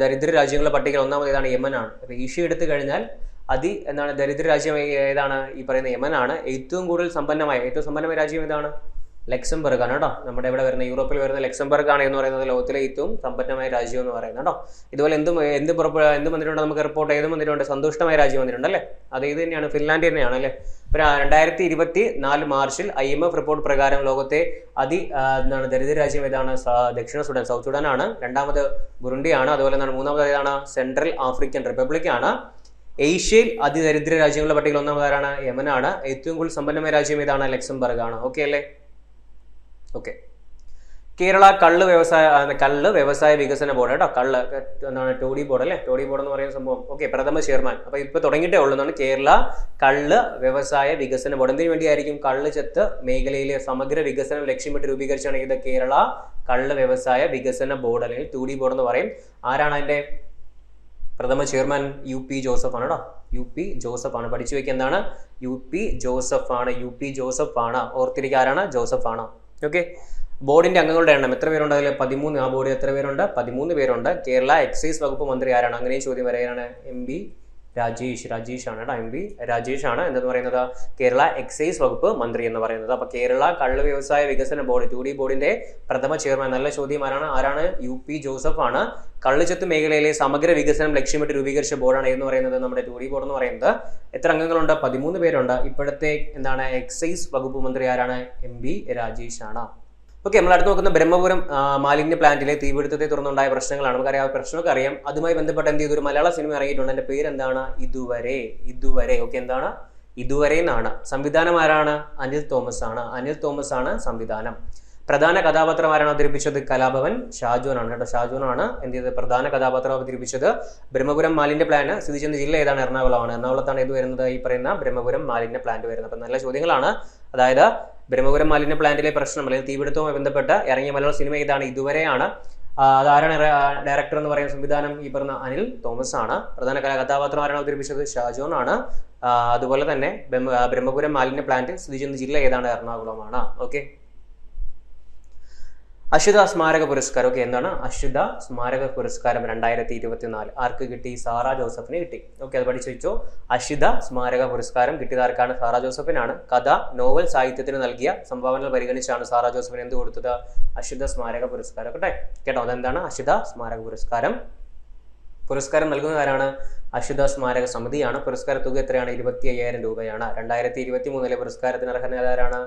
ദരിദ്ര രാജ്യങ്ങളുടെ പട്ടികയിൽ ഒന്നാമത് ഏതാണ്? യമൻ ആണ്. അപ്പൊ ഏഷ്യ എടുത്തു കഴിഞ്ഞാൽ ദരിദ്ര രാജ്യം ഏതാണ്? ഈ പറയുന്ന യമൻ ആണ്. ഏറ്റവും സമ്പന്നമായ രാജ്യം ഏതാണ്? ലക്സംബർഗ് ആണ് കേട്ടോ. നമ്മുടെ ഇവിടെ വരുന്ന യൂറോപ്പിൽ വരുന്ന ലക്സംബർഗ് ആണ് എന്ന് പറയുന്നത് ലോകത്തിലെ ഏറ്റവും സമ്പന്നമായ രാജ്യം എന്ന് പറയുന്നത് കേട്ടോ. ഇതുപോലെ എന്ത് വന്നിട്ടുണ്ട് നമുക്ക് റിപ്പോർട്ട്? ഏത് വന്നിട്ടുണ്ട്? സന്തുഷ്ടമായ രാജ്യം വന്നിട്ടുണ്ട് അല്ലേ. അത് ഇത് തന്നെയാണ്, ഫിൻലാൻഡ് തന്നെയാണ് അല്ലേ. ഇപ്പൊ 2024 മാർച്ചിൽ IMF റിപ്പോർട്ട് പ്രകാരം ലോകത്തെ ദരിദ്ര രാജ്യം ഏതാണ്? ദക്ഷിണ സുഡാൻ, സൗത്ത് സുഡാൻ ആണ്. രണ്ടാമത് ബുറുണ്ടി ആണ്. അതുപോലെ മൂന്നാമത് ഏതാണ്? സെൻട്രൽ ആഫ്രിക്കൻ റിപ്പബ്ലിക് ആണ്. ഏഷ്യയിൽ അതിദരിദ്ര രാജ്യങ്ങളുടെ പട്ടികയിൽ ഒന്നാമത് ആരാണ്? യമൻ ആണ്. ഏറ്റവും കൂടുതൽ സമ്പന്നമായ രാജ്യം ഏതാണ്? ലക്സംബർഗ് ആണ്. ഓക്കെ അല്ലേ? കേരള കള്ള് വ്യവസായ വികസന ബോർഡ് കേട്ടോ. കള്ള് എന്താണ്? ടോഡി ബോർഡ് അല്ലേ. ടോഡി ബോർഡ് എന്ന് പറയുന്ന സംഭവം. പ്രഥമ ചെയർമാൻ. അപ്പൊ ഇപ്പൊ തുടങ്ങിയിട്ടേ ഉള്ളൂ എന്നാണ്. കേരള കള്ള് വ്യവസായ വികസന ബോർഡ്. എന്തിനു വേണ്ടിയായിരിക്കും? കള്ള് ചെത്ത് മേഖലയിലെ സമഗ്ര വികസനം ലക്ഷ്യമിട്ട് രൂപീകരിച്ചാണ് ഇത് കേരള കള്ള് വ്യവസായ വികസന ബോർഡ് അല്ലെങ്കിൽ ടൂഡി ബോർഡ് എന്ന് പറയും. ആരാണ് അതിന്റെ പ്രഥമ ചെയർമാൻ? UP ജോസഫ് ആണ് കേട്ടോ. UP ജോസഫ് ആണ്. പഠിച്ചു വെക്കുക എന്താണ്? UP ജോസഫ് ആണ്. ഓർത്തിരിക്കുക ആരാണ്? ജോസഫ് ആണ്. ബോർഡിന്റെ അംഗങ്ങളുടെ എണ്ണം എത്ര പേരുണ്ട്? അതിൽ 13. ആ ബോർഡിൽ എത്ര പേരുണ്ട്? 13 പേരുണ്ട്. കേരള എക്സൈസ് വകുപ്പ് മന്ത്രി ആരാണ്? അങ്ങനെയും ചോദ്യം വരെയാണ്. MB രാജേഷ് ആണ് കേട്ടോ. MB രാജേഷ് ആണ് എന്തെന്ന് പറയുന്നത്? കേരള എക്സൈസ് വകുപ്പ് മന്ത്രി എന്ന് പറയുന്നത്. അപ്പൊ കേരള കള്ള് വ്യവസായ വികസന ബോർഡ് ടൂഡി ബോർഡിന്റെ പ്രഥമ ചെയർമാൻ. നല്ല ചോദ്യം ആരാണ്? UP ജോസഫ് ആണ്. കള്ളുചെത്ത് മേഖലയിലെ സമഗ്ര വികസനം ലക്ഷ്യമിട്ട് രൂപീകരിച്ച ബോർഡാണ് എന്ന് പറയുന്നത് നമ്മുടെ ടൂഡി ബോർഡ് എന്ന് പറയുന്നത്. എത്ര അംഗങ്ങളുണ്ട്? 13 പേരുണ്ട്. ഇപ്പോഴത്തെ എക്സൈസ് വകുപ്പ് മന്ത്രി ആരാണ്? MB രാജേഷ് ആണ്. നമ്മൾ അടുത്ത് നോക്കുന്ന ബ്രഹ്മപുരം മാലിന്യ പ്ലാന്റിലെ തീപിടുത്തത്തെ തുടർന്നുണ്ടായ പ്രശ്നങ്ങളാണ്. നമുക്കറിയാം, പ്രശ്നമൊക്കെ അറിയാം. അതുമായി ബന്ധപ്പെട്ട് എന്ത് ചെയ്തു? ഒരു മലയാള സിനിമ ഇറങ്ങിയിട്ടുണ്ട്. എന്റെ പേര് എന്താണ്? ഇതുവരെ. എന്താണ്? ഇതുവരെ എന്നാണ്. സംവിധാനം ആരാണ്? അനിൽ തോമസ് ആണ് സംവിധാനം. പ്രധാന കഥാപാത്രം ആരാണ് അവതരിപ്പിച്ചത്? കലാഭവൻ ഷാജോനാണ് കേട്ടോ. ഷാജോനാണ് എന്ത് ചെയ്തത്? പ്രധാന കഥാപാത്രം അവതരിപ്പിച്ചത്. ബ്രഹ്മപുരം മാലിന്യ പ്ലാന്റ് സ്ഥിതി ചെയ്യുന്ന ജില്ല ഏതാണ്? എറണാകുളമാണ്. എറണാകുളത്താണ് ഇത് വരുന്നത്, ഈ പറയുന്ന ബ്രഹ്മപുരം മാലിന്യ പ്ലാന്റ് വരുന്നത്. അപ്പം നല്ല ചോദ്യങ്ങളാണ്. അതായത് ബ്രഹ്മപുരം മാലിന്യ പ്ലാന്റിലെ പ്രശ്നം അല്ലെങ്കിൽ തീപിടുത്തവുമായി ബന്ധപ്പെട്ട് ഇറങ്ങിയ മലയാള സിനിമ ഇതാണ്, ഇതുവരെയാണ്. അതാരാണ് ഡയറക്ടർ എന്ന് പറയുന്ന സംവിധാനം? ഈ പറഞ്ഞ അനിൽ തോമസ് ആണ്. പ്രധാന കഥാപാത്രം ആരാണ് അവതരിപ്പിച്ചത്? ഷാജോൺ ആണ്. അതുപോലെ തന്നെ ബ്രഹ്മപുരം മാലിന്യ പ്ലാന്റ് സ്ഥിതി ചെയ്യുന്ന ജില്ല ഏതാണ്? എറണാകുളമാണ്. ഓക്കെ. അശ്വത സ്മാരക പുരസ്കാരം. ഓക്കെ, എന്താണ് അശ്വത സ്മാരക പുരസ്കാരം 2024 ആർക്ക് കിട്ടി? സാറാ ജോസഫിന് കിട്ടി. ഓക്കെ, അത് പഠിച്ചു വെച്ചോ. അശ്വത സ്മാരക പുരസ്കാരം കിട്ടിയത് ആർക്കാണ്? സാറാ ജോസഫിനാണ്. കഥ, നോവൽ സാഹിത്യത്തിന് നൽകിയ സംഭാവനകൾ പരിഗണിച്ചാണ് സാറാ ജോസഫിന് എന്ത് കൊടുത്തത്? അശ്വത സ്മാരക പുരസ്കാരം. കേട്ടോ, അതെന്താണ് അശ്വത സ്മാരക പുരസ്കാരം? പുരസ്കാരം നൽകുന്നത് ആരാണ്? അശ്വത സ്മാരക സമിതിയാണ്. പുരസ്കാര തുക എത്രയാണ്? 25,000 രൂപയാണ്. 2023 പുരസ്കാരത്തിന് അർഹനായതാരാണ്?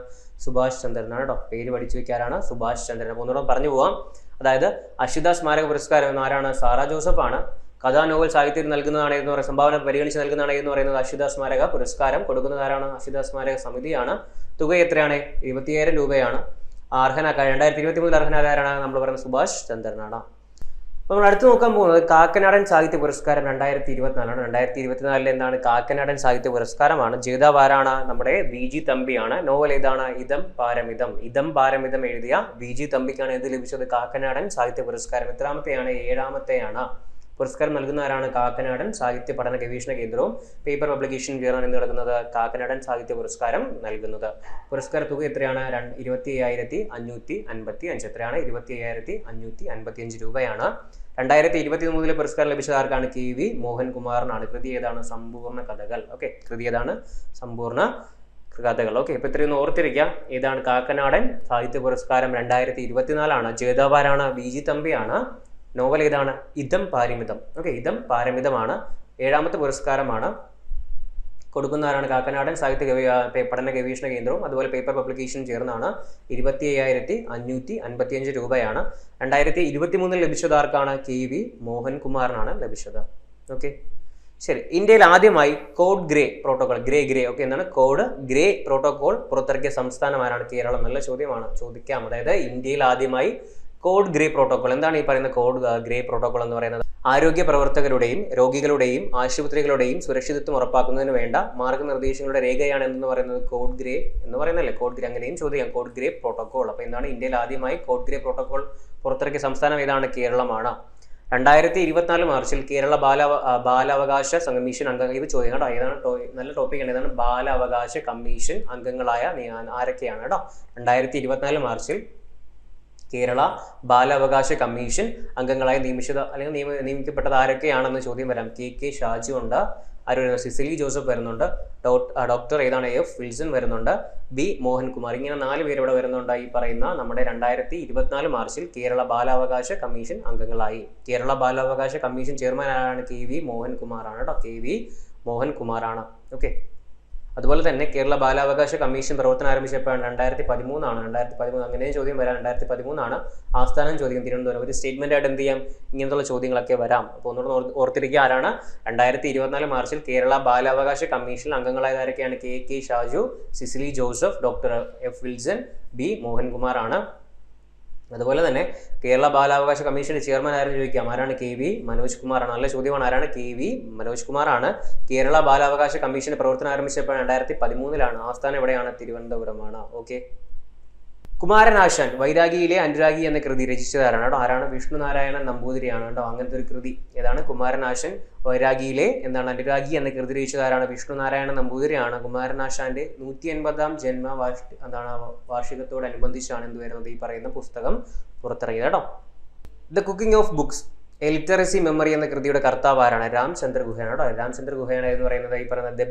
സുഭാഷ് ചന്ദ്രനാണ് കേട്ടോ. പേര് പഠിച്ചു വെക്കാനാണ് സുഭാഷ് ചന്ദ്രൻ. അപ്പോൾ ഒന്നുകൂടെ പറഞ്ഞു പോവാം. അതായത് അശ്വത സ്മാരക പുരസ്കാരം എന്ന ആരാണ്? സാറാ ജോസഫ് ആണ്. കഥാ, നോവൽ സാഹിത്യത്തിൽ നൽകുന്നതാണ് എന്ന് പറയുന്നത്, സംഭാവന പരിഗണിച്ച് നൽകുന്നതാണ് എന്ന് പറയുന്നത് അശ്വത സ്മാരക പുരസ്കാരം. കൊടുക്കുന്നത് ആരാണ്? അശ്വത സ്മാരക സമിതിയാണ്. തുക എത്രയാണ്? 25,000 രൂപയാണ്. 2023 അർഹനായതാരാണ്? നമ്മൾ പറയുന്നത് സുഭാഷ് ചന്ദ്രനാണ്. നമ്മൾ അടുത്ത് നോക്കാൻ പോകുന്നത് കാക്കനാടൻ സാഹിത്യ പുരസ്കാരം 2024 2024 എന്താണ്? കാക്കനാടൻ സാഹിത്യ പുരസ്കാരമാണ്. ജേതാവ് ആരാണ്? നമ്മുടെ VG തമ്പിയാണ്. നോവൽ ഏതാണ്? ഇതം പാരമിതം. ഇതം പാരമിതം എഴുതിയ VG തമ്പിക്കാണ് എന്ത് ലഭിച്ചത്? കാക്കനാടൻ സാഹിത്യ പുരസ്കാരം. എത്രാമത്തെയാണ്? 7ാമത്തെയാണ്. പുരസ്കാരം നൽകുന്ന ആരാണ്? കാക്കനാടൻ സാഹിത്യ പഠന ഗവേഷണ കേന്ദ്രവും പേപ്പർ പബ്ലിക്കേഷൻ ജേർണൽ എന്ന് നടക്കുന്നത് കാക്കനാടൻ സാഹിത്യ പുരസ്കാരം നൽകുന്നത്. പുരസ്കാര തുക എത്രയാണ്? 25,555. എത്രയാണ്? 25,555 രൂപയാണ്. 2023 പുരസ്കാരം ലഭിച്ചത് ആർക്കാണ്? KV മോഹൻകുമാറിനാണ്. കൃതി ഏതാണ്? സമ്പൂർണ്ണ കഥകൾ. ഓക്കെ, കൃതി ഏതാണ്? സമ്പൂർണ്ണ കഥകൾ. ഓക്കെ, ഇപ്പൊ ഇത്രയൊന്ന് ഓർത്തിരിക്കാം. ഏതാണ്? കാക്കനാടൻ സാഹിത്യ പുരസ്കാരം 2024 ജേതാവാരാണ്? VG തമ്പിയാണ്. നോവൽ ഏതാണ്? ഇതം പാരമിതം. ഓക്കെ, ഇതം പാരമിതമാണ്. 7ാമത്തെ പുരസ്കാരമാണ്. കൊടുക്കുന്നവരാണ് കാക്കനാടൻ സാഹിത്യ പഠന ഗവേഷണ കേന്ദ്രവും അതുപോലെ പേപ്പർ പബ്ലിക്കേഷൻ ചേർന്നാണ്. 25,555 രൂപയാണ്. 2023 ലഭിച്ചത് ആർക്കാണ്? KV മോഹൻകുമാറിനാണ് ലഭിച്ചത്. ഓക്കെ, ശരി. ഇന്ത്യയിൽ ആദ്യമായി code grey protocol, grey okay, എന്താണ് കോഡ് ഗ്രേ പ്രോട്ടോകോൾ പുറത്തിറക്കിയ സംസ്ഥാനമാരാണ്? കേരളം. നല്ല ചോദ്യമാണ്, ചോദിക്കാം. അതായത് ഇന്ത്യയിൽ ആദ്യമായി കോഡ് ഗ്രേ പ്രോട്ടോകോൾ. എന്താണ് ഈ പറയുന്ന കോഡ് ഗ്രേ പ്രോട്ടോകോൾ എന്ന് പറയുന്നത്? ആരോഗ്യ പ്രവർത്തകരുടെയും രോഗികളുടെയും ആശുപത്രികളുടെയും സുരക്ഷിതത്വം ഉറപ്പാക്കുന്നതിന് വേണ്ട മാർഗനിർദ്ദേശങ്ങളുടെ രേഖയാണ് എന്ന് പറയുന്നത് കോഡ് ഗ്രേ എന്ന് പറയുന്നല്ലേ? കോഡ് ഗ്രേ, അങ്ങനെയും ചോദിക്കാം. Code grey protocol. അപ്പോൾ എന്താണ്? ഇന്ത്യയിൽ ആദ്യമായി കോഡ് ഗ്രേ പ്രോട്ടോകോൾ പുറത്തിറക്കിയ സംസ്ഥാനം ഏതാണ്? കേരളമാണ്. 2024 മാർച്ചിൽ കേരള ബാലാവകാശ കമ്മീഷൻ അംഗങ്ങൾ, ഇത് ചോദ്യം കേട്ടോ, ഏതാണ് നല്ല ടോപ്പിക്കാണ്. ഏതാണ്? ബാലാവകാശ കമ്മീഷൻ അംഗങ്ങളായ ആരൊക്കെയാണ് കേട്ടോ? 2024 മാർച്ചിൽ കേരള ബാലാവകാശ കമ്മീഷൻ അംഗങ്ങളായി നിയമിക്കപ്പെട്ടത് ആരൊക്കെയാണെന്ന് ചോദ്യം വരാം. KK ഷാജു ഉണ്ട്. ആര് വരുന്നത്? സിസിലി ജോസഫ് വരുന്നുണ്ട്. ഡോക്ടർ ഏതാണ്? F വിൽസൺ വരുന്നുണ്ട്. B മോഹൻകുമാർ. ഇങ്ങനെ 4 പേര് ഇവിടെ വരുന്നുണ്ട്. ഈ പറയുന്ന നമ്മുടെ 2024 മാർച്ചിൽ കേരള ബാലാവകാശ കമ്മീഷൻ അംഗങ്ങളായി. കേരള ബാലാവകാശ കമ്മീഷൻ ചെയർമാൻ ആരാണ്? KV മോഹൻകുമാറാണ് കേട്ടോ. KV മോഹൻകുമാറാണ്. ഓക്കെ, അതുപോലെ തന്നെ കേരള ബാലാവകാശ കമ്മീഷൻ പ്രവർത്തനം ആരംഭിച്ചപ്പോഴാണ്? 2013 2013. അങ്ങനെ ചോദ്യം വരാം. 2013 ആസ്ഥാനം ചോദിക്കും തിരുവനന്തപുരം. ഒരു സ്റ്റേറ്റ്മെന്റ് ആയിട്ട് എന്ത് ചെയ്യാം? ഇങ്ങനത്തുള്ള ചോദ്യങ്ങളൊക്കെ വരാം. അപ്പോൾ ഒന്നുകൂടെ ഓർത്തിരിക്കുക. ആരാണ്? 2024 മാർച്ചിൽ കേരള ബാലാവകാശ കമ്മീഷൻ അംഗങ്ങളായതാരൊക്കെയാണ്? KK Shaju, Cicily Joseph, doctor F Wilson, B Mohankumar ആണ്. അതുപോലെ തന്നെ കേരള ബാലാവകാശ കമ്മീഷന്റെ ചെയർമാൻ ആരെന്ന് ചോദിക്കാം. ആരാണ്? KV മനോജ് കുമാറാണ്. നല്ല ചോദ്യമാണ്. ആരാണ്? KV മനോജ് കുമാറാണ്. കേരള ബാലാവകാശ കമ്മീഷന്റെ പ്രവർത്തനം ആരംഭിച്ചപ്പോൾ 2013 ആസ്ഥാനം എവിടെയാണ്? തിരുവനന്തപുരമാണ്. ഓക്കെ. കുമാരനാശാൻ വൈരാഗിയിലെ അനുരാഗി എന്ന കൃതി രചിച്ചതാരാണ് കേട്ടോ? ആരാണ്? വിഷ്ണുനാരായണൻ നമ്പൂതിരിയാണ് കേട്ടോ. അങ്ങനത്തെ ഒരു കൃതി ഏതാണ്? കുമാരനാശൻ വൈരാഗിയിലെ എന്താണ് അനുരാഗി എന്ന കൃതി രചിച്ചതാരാണ്? വിഷ്ണുനാരായണൻ നമ്പൂതിരിയാണ്. കുമാരനാശാന്റെ 150ാം വാർഷികത്തോടനുബന്ധിച്ചാണ് എന്ത് വരുന്നത്? ഈ പറയുന്ന പുസ്തകം പുറത്തിറങ്ങിയത് കേട്ടോ. The cooking of books a literacy memory എന്ന കൃതിയുടെ കർത്താവ് ആരാണ്? രാംചന്ദ്ര ഗുഹയാണ് കേട്ടോ. രാംചന്ദ്ര ഗുഹയാണ് എന്ന് പറയുന്നത് ഈ പറയുന്നത് the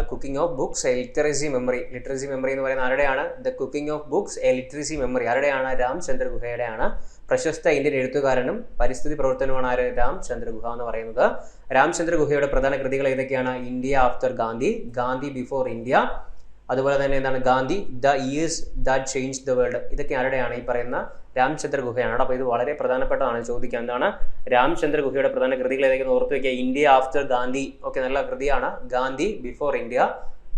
cooking of books a literacy memory. Literacy memory എന്ന് പറയുന്നത് ആരുടെയാണ്? The cooking of books a literacy memory ആരുടെയാണ്? രാംചന്ദ്ര ഗുഹയുടെയാണ്. പ്രശസ്ത ഇന്ത്യൻ എഴുത്തുകാരനും പരിസ്ഥിതി പ്രവർത്തനവുമാണ് ആര്? രാംചന്ദ്ര ഗുഹ എന്ന് പറയുന്നത്. രാംചന്ദ്ര ഗുഹയുടെ പ്രധാന കൃതികൾ ഏതൊക്കെയാണ്? India after Gandhi, Gandhi before India, അതുപോലെ തന്നെ എന്താണ്? Gandhi the years that change the world. ഇതൊക്കെ ആരുടെയാണ്? ഈ പറയുന്ന രാംചന്ദ്ര ഗുഹയാണ്. അപ്പോൾ ഇത് വളരെ പ്രധാനപ്പെട്ടതാണ്, ചോദിക്കാം. എന്താണ്? രാംചന്ദ്ര ഗുഹയുടെ പ്രധാന കൃതികൾ ഏതൊക്കെയെന്ന് ഓർത്ത് വയ്ക്കുക. ഇന്ത്യ ആഫ്റ്റർ ഗാന്ധി, ഓക്കെ, നല്ല കൃതിയാണ്. Gandhi before India,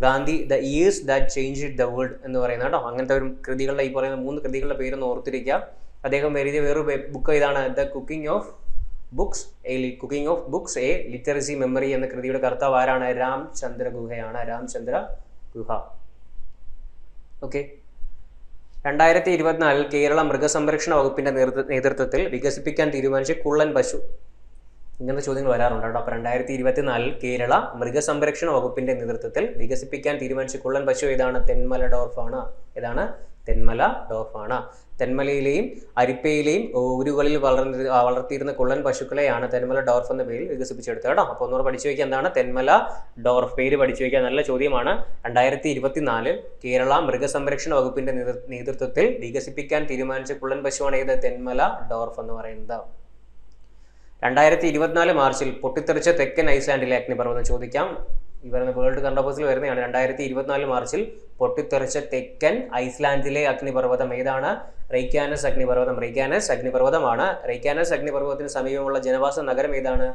Gandhi the years that changed the world എന്ന് പറയുന്നത് കേട്ടോ. അങ്ങനത്തെ ഒരു കൃതികളുടെ ഈ പറയുന്ന 3 കൃതികളുടെ പേരൊന്ന് ഓർത്തിരിക്കുക. അദ്ദേഹം എഴുതിയ വേറൊരു ബുക്ക് ഇതാണ് the cooking of books a literacy memory എന്ന കൃതിയുടെ കർത്താവ് ആരാണ്? രാംചന്ദ്ര ഗുഹയാണ്. രാംചന്ദ്ര ഗുഹ. ഓക്കെ. 2024 കേരള മൃഗസംരക്ഷണ വകുപ്പിന്റെ നേതൃത്വത്തിൽ വികസിപ്പിക്കാൻ തീരുമാനിച്ച കുള്ളൻ പശു. ഇങ്ങനത്തെ ചോദ്യങ്ങൾ വരാറുണ്ട് കേട്ടോ. അപ്പോൾ 2024 കേരള മൃഗസംരക്ഷണ വകുപ്പിന്റെ നേതൃത്വത്തിൽ വികസിപ്പിക്കാൻ തീരുമാനിച്ച കുള്ളൻ പശു ഏതാണ്? തെന്മല ഡോർഫാണ്. ഏതാണ്? തെന്മല ഡോർഫാണ്. തെന്മലയിലെയും അരിപ്പയിലെയും ഊരുകളിൽ വളർത്തിയിരുന്ന കുള്ളൻ പശുക്കളെയാണ് തെന്മല ഡോർഫ് എന്ന പേരിൽ വികസിപ്പിച്ചെടുത്തത് കേട്ടോ. അപ്പോൾ ഒന്നുകൂടെ പഠിച്ചു വയ്ക്കുക, എന്താണ് തെന്മല ഡോർഫ്? പേര് പഠിച്ചു വയ്ക്കുക, നല്ല ചോദ്യമാണ്. 2024 കേരള മൃഗസംരക്ഷണ വകുപ്പിന്റെ നേതൃത്വത്തിൽ വികസിപ്പിക്കാൻ തീരുമാനിച്ച കുള്ളൻ പശുവാണ് ഏത്? തെന്മല ഡോർഫ് എന്ന് പറയുന്നത്. 2024 മാർച്ചിൽ പൊട്ടിത്തെറിച്ച തെക്കൻ ഐസ്ലാൻഡിലെ അഗ്നിപർവ്വതം. ചോദിക്കാം, ഈ പറയുന്ന വേൾഡ് കറണ്ട് അഫയേഴ്സിൽ വരുന്നതാണ്. 2024 മാർച്ചിൽ പൊട്ടിത്തെറിച്ച തെക്കൻ ഐസ്ലാൻഡിലെ അഗ്നിപർവ്വതം ഏതാണ്? റെയ്ക്യാനസ് അഗ്നിപർവ്വതം. റെയ്ക്യാനസ് അഗ്നിപർവ്വതമാണ്. റെയ്ക്യാനസ് അഗ്നിപർവ്വതത്തിന് സമീപമുള്ള ജനവാസ നഗരം ഏതാണ്?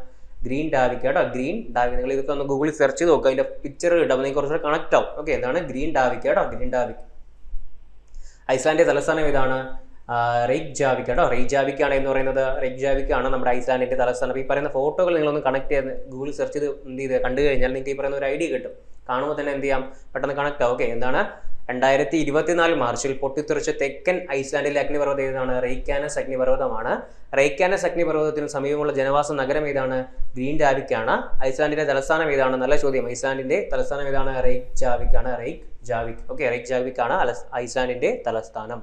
ഗ്രീൻ ഡാവിക് കേട്ടോ. ഗ്രീൻ ഡാവിക്. നിങ്ങൾ ഇതൊക്കെ ഒന്ന് ഗൂഗിളിൽ സെർച്ച് ചെയ്ത് നോക്കുക, അതിന്റെ പിക്ചർ കിട്ടും, നിങ്ങൾക്ക് കുറച്ചുകൂടെ കണക്ട് ആവും. ഓക്കെ, എന്താണ്? ഗ്രീൻ ഡാവിക് കേട്ടോ. ഗ്രീൻ ഡാവിക്. ഐസ്ലാൻഡിന്റെ തലസ്ഥാനം ഏതാണ്? റെയ്ക്യാവിക് കേട്ടോ. റെയ്ക്യാവിക് ആണ് എന്ന് പറയുന്നത്. റെയ്ക്യാവിക് ആണ് നമ്മുടെ ഐസ്ലാൻഡിന്റെ തലസ്ഥാനം. ഈ പറയുന്ന ഫോട്ടോകൾ നിങ്ങളൊന്ന് കണക്ട് ചെയ്ത് ഗൂഗിളിൽ സെർച്ച് ചെയ്ത് എന്ത് ചെയ്ത് കണ്ടു കഴിഞ്ഞാൽ നിങ്ങൾക്ക് ഈ പറയുന്ന ഒരു ഐഡിയ കിട്ടും. കാണുമ്പോൾ തന്നെ എന്ത് ചെയ്യാം, പെട്ടെന്ന് കണക്ട് ആവും. ഓക്കെ, എന്താണ്? 2024 മാർച്ചിൽ പൊട്ടിത്തെറിച്ച തെക്കൻ ഐസ്ലാൻഡിലെ അഗ്നിപർവ്വതം ഏതാണ്? റെയ്ക്യാനസ് അഗ്നിപർവ്വതമാണ്. റെയ്ക്യാനസ് അഗ്നിപർവ്വതത്തിന് സമീപമുള്ള ജനവാസ നഗരം ഏതാണ്? ഗ്രീൻ ഡാവിക് ആണ്. ഐസ്ലാൻഡിന്റെ തലസ്ഥാനം ഏതാണ്? നല്ല ചോദ്യം. ഐസ്ലാൻഡിന്റെ തലസ്ഥാനം ഏതാണ്? റെയ്ക്യാവിക് ആണ്. റെയ്ക്യാവിക്. ഓക്കെ, റെയ്ക്യാവിക് ആണ് ഐസ്ലാൻഡിന്റെ തലസ്ഥാനം.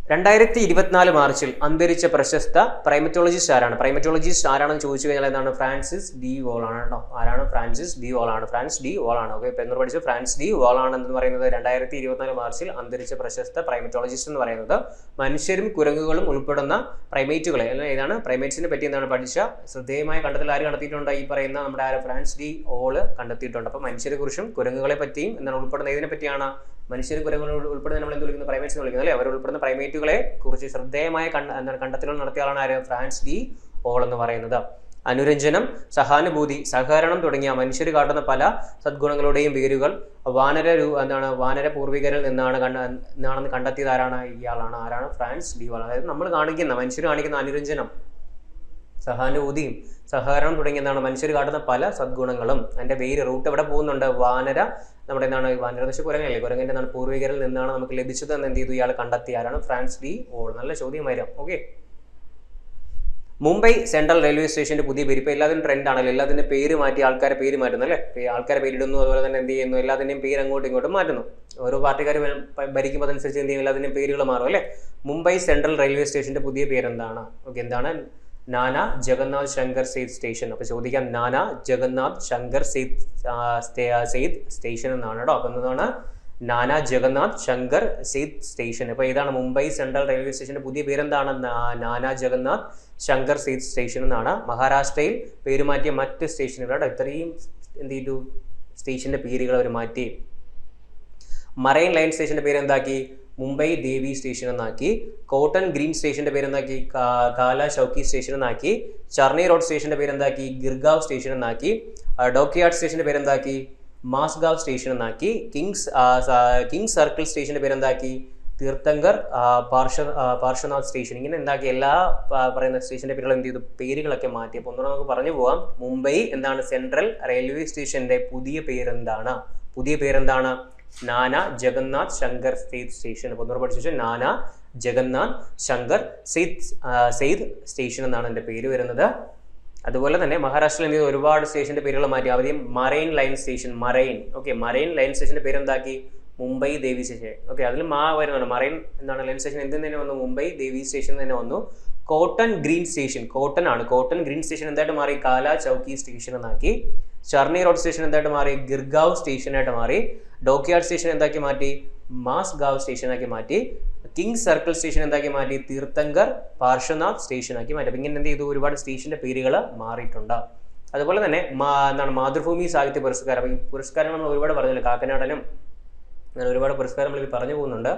2024 മാർച്ചിൽ അന്തരിച്ച പ്രശസ്ത പ്രൈമറ്റോളജിസ്റ്റ് ആരാണ്? പ്രൈമറ്റോളജിസ്റ്റ് ആരാണെന്ന് ചോദിച്ചു കഴിഞ്ഞാൽ എന്താണ്? ഫ്രാൻസിസ് ഡി വോൾ ആണ് കേട്ടോ. ആരാണ്? ഫ്രാൻസിസ് ഡി വോൾ ആണ്. ഫ്രാൻസ് ഡി വോൾ ആണ്. ഓക്കെ, ഇപ്പൊ എന്നോട് പഠിച്ചു ഫ്രാൻസ് ഡി വോൾ ആണ് എന്ന് പറയുന്നത് 2024 മാർച്ചിൽ അന്തരിച്ച പ്രശസ്ത പ്രൈമറ്റോളജിസ്റ്റ് എന്ന് പറയുന്നത് മനുഷ്യരും കുരങ്ങുകളും ഉൾപ്പെടുന്ന പ്രൈമേറ്റുകളെ, അല്ലെങ്കിൽ ഏതാണ്? പ്രൈമേറ്റ്സിനെ പറ്റി എന്താണ് പഠിച്ച ശ്രദ്ധേയമായ കണ്ടെത്തൽ ആര് കണ്ടെത്തിയിട്ടുണ്ട്? ഈ പറയുന്ന നമ്മുടെ ഫ്രാൻസ് ഡി വോൾ കണ്ടെത്തിയിട്ടുണ്ട്. അപ്പൊ മനുഷ്യരെ കുറിച്ചും കുരങ്ങുകളെ പറ്റിയും എന്താണ് ഉൾപ്പെടുന്ന ഇതിനെ പറ്റിയാണ്? മനുഷ്യർ കുരങ്ങുകൾ ഉൾപ്പെടുന്ന നമ്മൾ എന്ത് വിളിക്കുന്നത്? പ്രൈമേറ്റ്സ് എന്ന് വിളിക്കുന്നത് അല്ലേ? അവർ ഉൾപ്പെടുന്ന പ്രൈമേറ്റുകളെ കുറിച്ച് ശ്രദ്ധേയമായ കണ്ടെത്തലുകൾ നടത്തിയ ആളാണ് ആര്? ഫ്രാൻസ് ഡി വോൾ എന്ന് പറയുന്നത്. അനുരഞ്ജനം, സഹാനുഭൂതി, സഹകരണം തുടങ്ങിയ മനുഷ്യർ കാട്ടുന്ന പല സദ്ഗുണങ്ങളുടെയും പേരുകൾ വാനര പൂർവികരിൽ നിന്നാണെന്ന് കണ്ടെത്തിയത് ആരാണ്? ഇയാളാണ്. ആരാണ്? Frans de Waal. അതായത് നമ്മൾ മനുഷ്യർ കാണിക്കുന്ന അനുരഞ്ജനം, സഹാനുഭൂതിയും സഹകരണം തുടങ്ങിയ മനുഷ്യർ കാട്ടുന്ന പല സദ്ഗുണങ്ങളും അതിന്റെ പേര് റൂട്ട് എവിടെ പോകുന്നുണ്ട്? നമ്മുടെ വാനര കുരങ്ങല്ലേ, കുരങ്ങന്റെ പൂർവികരിൽ നിന്നാണ് നമുക്ക് ലഭിച്ചത് എന്ന് എന്ത് ചെയ്തു? ഇയാൾ കണ്ടെത്തിയ ആരാണ്? Frans de Waal. നല്ല ചോദ്യമായിരുന്നു. ഓക്കെ. മുംബൈ സെൻട്രൽ റെയിൽവേ സ്റ്റേഷന്റെ പുതിയ പേര്. ഇപ്പൊ എല്ലാത്തിനും ട്രെൻഡ് ആണല്ലോ, എല്ലാത്തിൻ്റെ പേര് മാറ്റി ആൾക്കാരെ പേര് മാറ്റുന്നു അല്ലേ? ആൾക്കാരെ പേരിടുന്നു, അതുപോലെ തന്നെ എന്ത് ചെയ്യുന്നു? എല്ലാത്തിൻ്റെയും പേര് അങ്ങോട്ടും ഇങ്ങോട്ടും മാറ്റുന്നു. ഓരോ പാർട്ടിക്കാർ ഭരിക്കുമ്പോൾ അതനുസരിച്ച് എന്ത് ചെയ്യും? എല്ലാത്തിൻ്റെയും പേരുകൾ മാറും അല്ലേ? മുംബൈ സെൻട്രൽ റെയിൽവേ സ്റ്റേഷന്റെ പുതിയ പേരെന്താണ്? ഓക്കെ, എന്താണ്? നാനാ ജഗന്നാഥ് ശങ്കർ സെയ്ദ് സ്റ്റേഷൻ. അപ്പോൾ ചോദിക്കാം, നാനാ ജഗന്നാഥ് ശങ്കർ സെയ്ദ് സ്റ്റേഷൻ എന്നാണ് കേട്ടോ. അപ്പോൾ എന്താണ്? നാനാ ജഗന്നാഥ് ശങ്കർ സെയ്ദ് സ്റ്റേഷൻ. അപ്പോൾ ഇതാണ് മുംബൈ സെൻട്രൽ റെയിൽവേ സ്റ്റേഷന്റെ പുതിയ പേരെന്താണ്? നാനാ ജഗന്നാഥ് ശങ്കർ സെയ്ദ് സ്റ്റേഷൻ എന്നാണ്. മഹാരാഷ്ട്രയിൽ പേരുമാറ്റിയ മറ്റ് സ്റ്റേഷനുകളുടെ ഇത്രയും എന്ത് ചെയ്തു? സ്റ്റേഷന്റെ പേരുകൾ അവർ മാറ്റി. മറൈൻ ലൈൻ സ്റ്റേഷന്റെ പേര് എന്താക്കി? മുംബൈ ദേവി സ്റ്റേഷൻ എന്നാക്കി. കോട്ടൺ ഗ്രീൻ സ്റ്റേഷന്റെ പേരെന്താക്കി? കാല ചൗക്കി സ്റ്റേഷൻ എന്നാക്കി. ചർണി റോഡ് സ്റ്റേഷന്റെ പേരെന്താക്കി? ഗിർഗാവ് സ്റ്റേഷൻ എന്നാക്കി. ഡോക്യാർഡ് സ്റ്റേഷന്റെ പേരെന്താക്കി? മാസ്ഗാവ് സ്റ്റേഷൻ എന്നാക്കി. കിങ്സ് സർക്കിൾ സ്റ്റേഷന്റെ പേരെന്താക്കി? തീർത്ഥങ്കർ പാർശ്വനാഥ് സ്റ്റേഷൻ. ഇങ്ങനെ എന്താക്കി? എല്ലാ പറയുന്ന സ്റ്റേഷന്റെ പേരുകൾ എന്ത് ചെയ്തു? പേരുകളൊക്കെ മാറ്റി. അപ്പോൾ ഒന്നുകൂടെ നമുക്ക് പറഞ്ഞു പോവാം. മുംബൈ എന്താണ്? സെൻട്രൽ റെയിൽവേ സ്റ്റേഷന്റെ പുതിയ പേരെന്താണ്? നാനാ ജഗന്നാഥ് ശങ്കർ സെയ്ദ് സ്റ്റേഷൻ. അപ്പോൾ ഒന്നുകൂടെ പഠിച്ചു വെച്ചാൽ നാനാ ജഗന്നാഥ് ശങ്കർ സെയ്ദ് സ്റ്റേഷൻ എന്നാണ് എൻ്റെ പേര് വരുന്നത്. അതുപോലെ തന്നെ മഹാരാഷ്ട്രയിൽ എന്ത് ചെയ്തു? ഒരുപാട് സ്റ്റേഷന്റെ പേരുകൾ മാറ്റി. ആദ്യം marine line station, marine line സ്റ്റേഷന്റെ പേരെന്താക്കി? മുംബൈ ദേവി സ്റ്റേഷൻ. ഓക്കെ, അതിൽ വരുന്നുണ്ട്. മറൈൻ എന്താണ് ലൈൻ സ്റ്റേഷൻ എന്തിൽ തന്നെ വന്നു? മുംബൈ ദേവി സ്റ്റേഷൻ തന്നെ വന്നു. Cotton green station, cotton green station എന്തായിട്ട് മാറി? കാല ചൗക്കി സ്റ്റേഷൻ എന്നാക്കി. ചർണി റോഡ് സ്റ്റേഷൻ എന്തായിട്ട് മാറി? ഗിർഗാവ് സ്റ്റേഷനായിട്ട് മാറി. ഡോക്യാർഡ് സ്റ്റേഷൻ എന്താക്കി മാറ്റി? മാസ്ഗാവ് സ്റ്റേഷനാക്കി മാറ്റി. കിങ്സ് സർക്കിൾ സ്റ്റേഷൻ എന്താക്കി മാറ്റി? തീർത്ഥങ്കർ പാർശ്വനാഥ് സ്റ്റേഷനാക്കി മാറ്റി. അപ്പം ഇങ്ങനെ എന്ത് ചെയ്തു? ഒരുപാട് സ്റ്റേഷന്റെ പേരുകൾ മാറിയിട്ടുണ്ട്. അതുപോലെ തന്നെ മാതൃഭൂമി സാഹിത്യ പുരസ്കാരം. ഈ പുരസ്കാരങ്ങൾ നമ്മൾ ഒരുപാട് പറഞ്ഞല്ലോ. കാക്കനാടനും അങ്ങനെ ഒരുപാട് പുരസ്കാരം നമ്മൾ പറഞ്ഞു പോകുന്നുണ്ട്.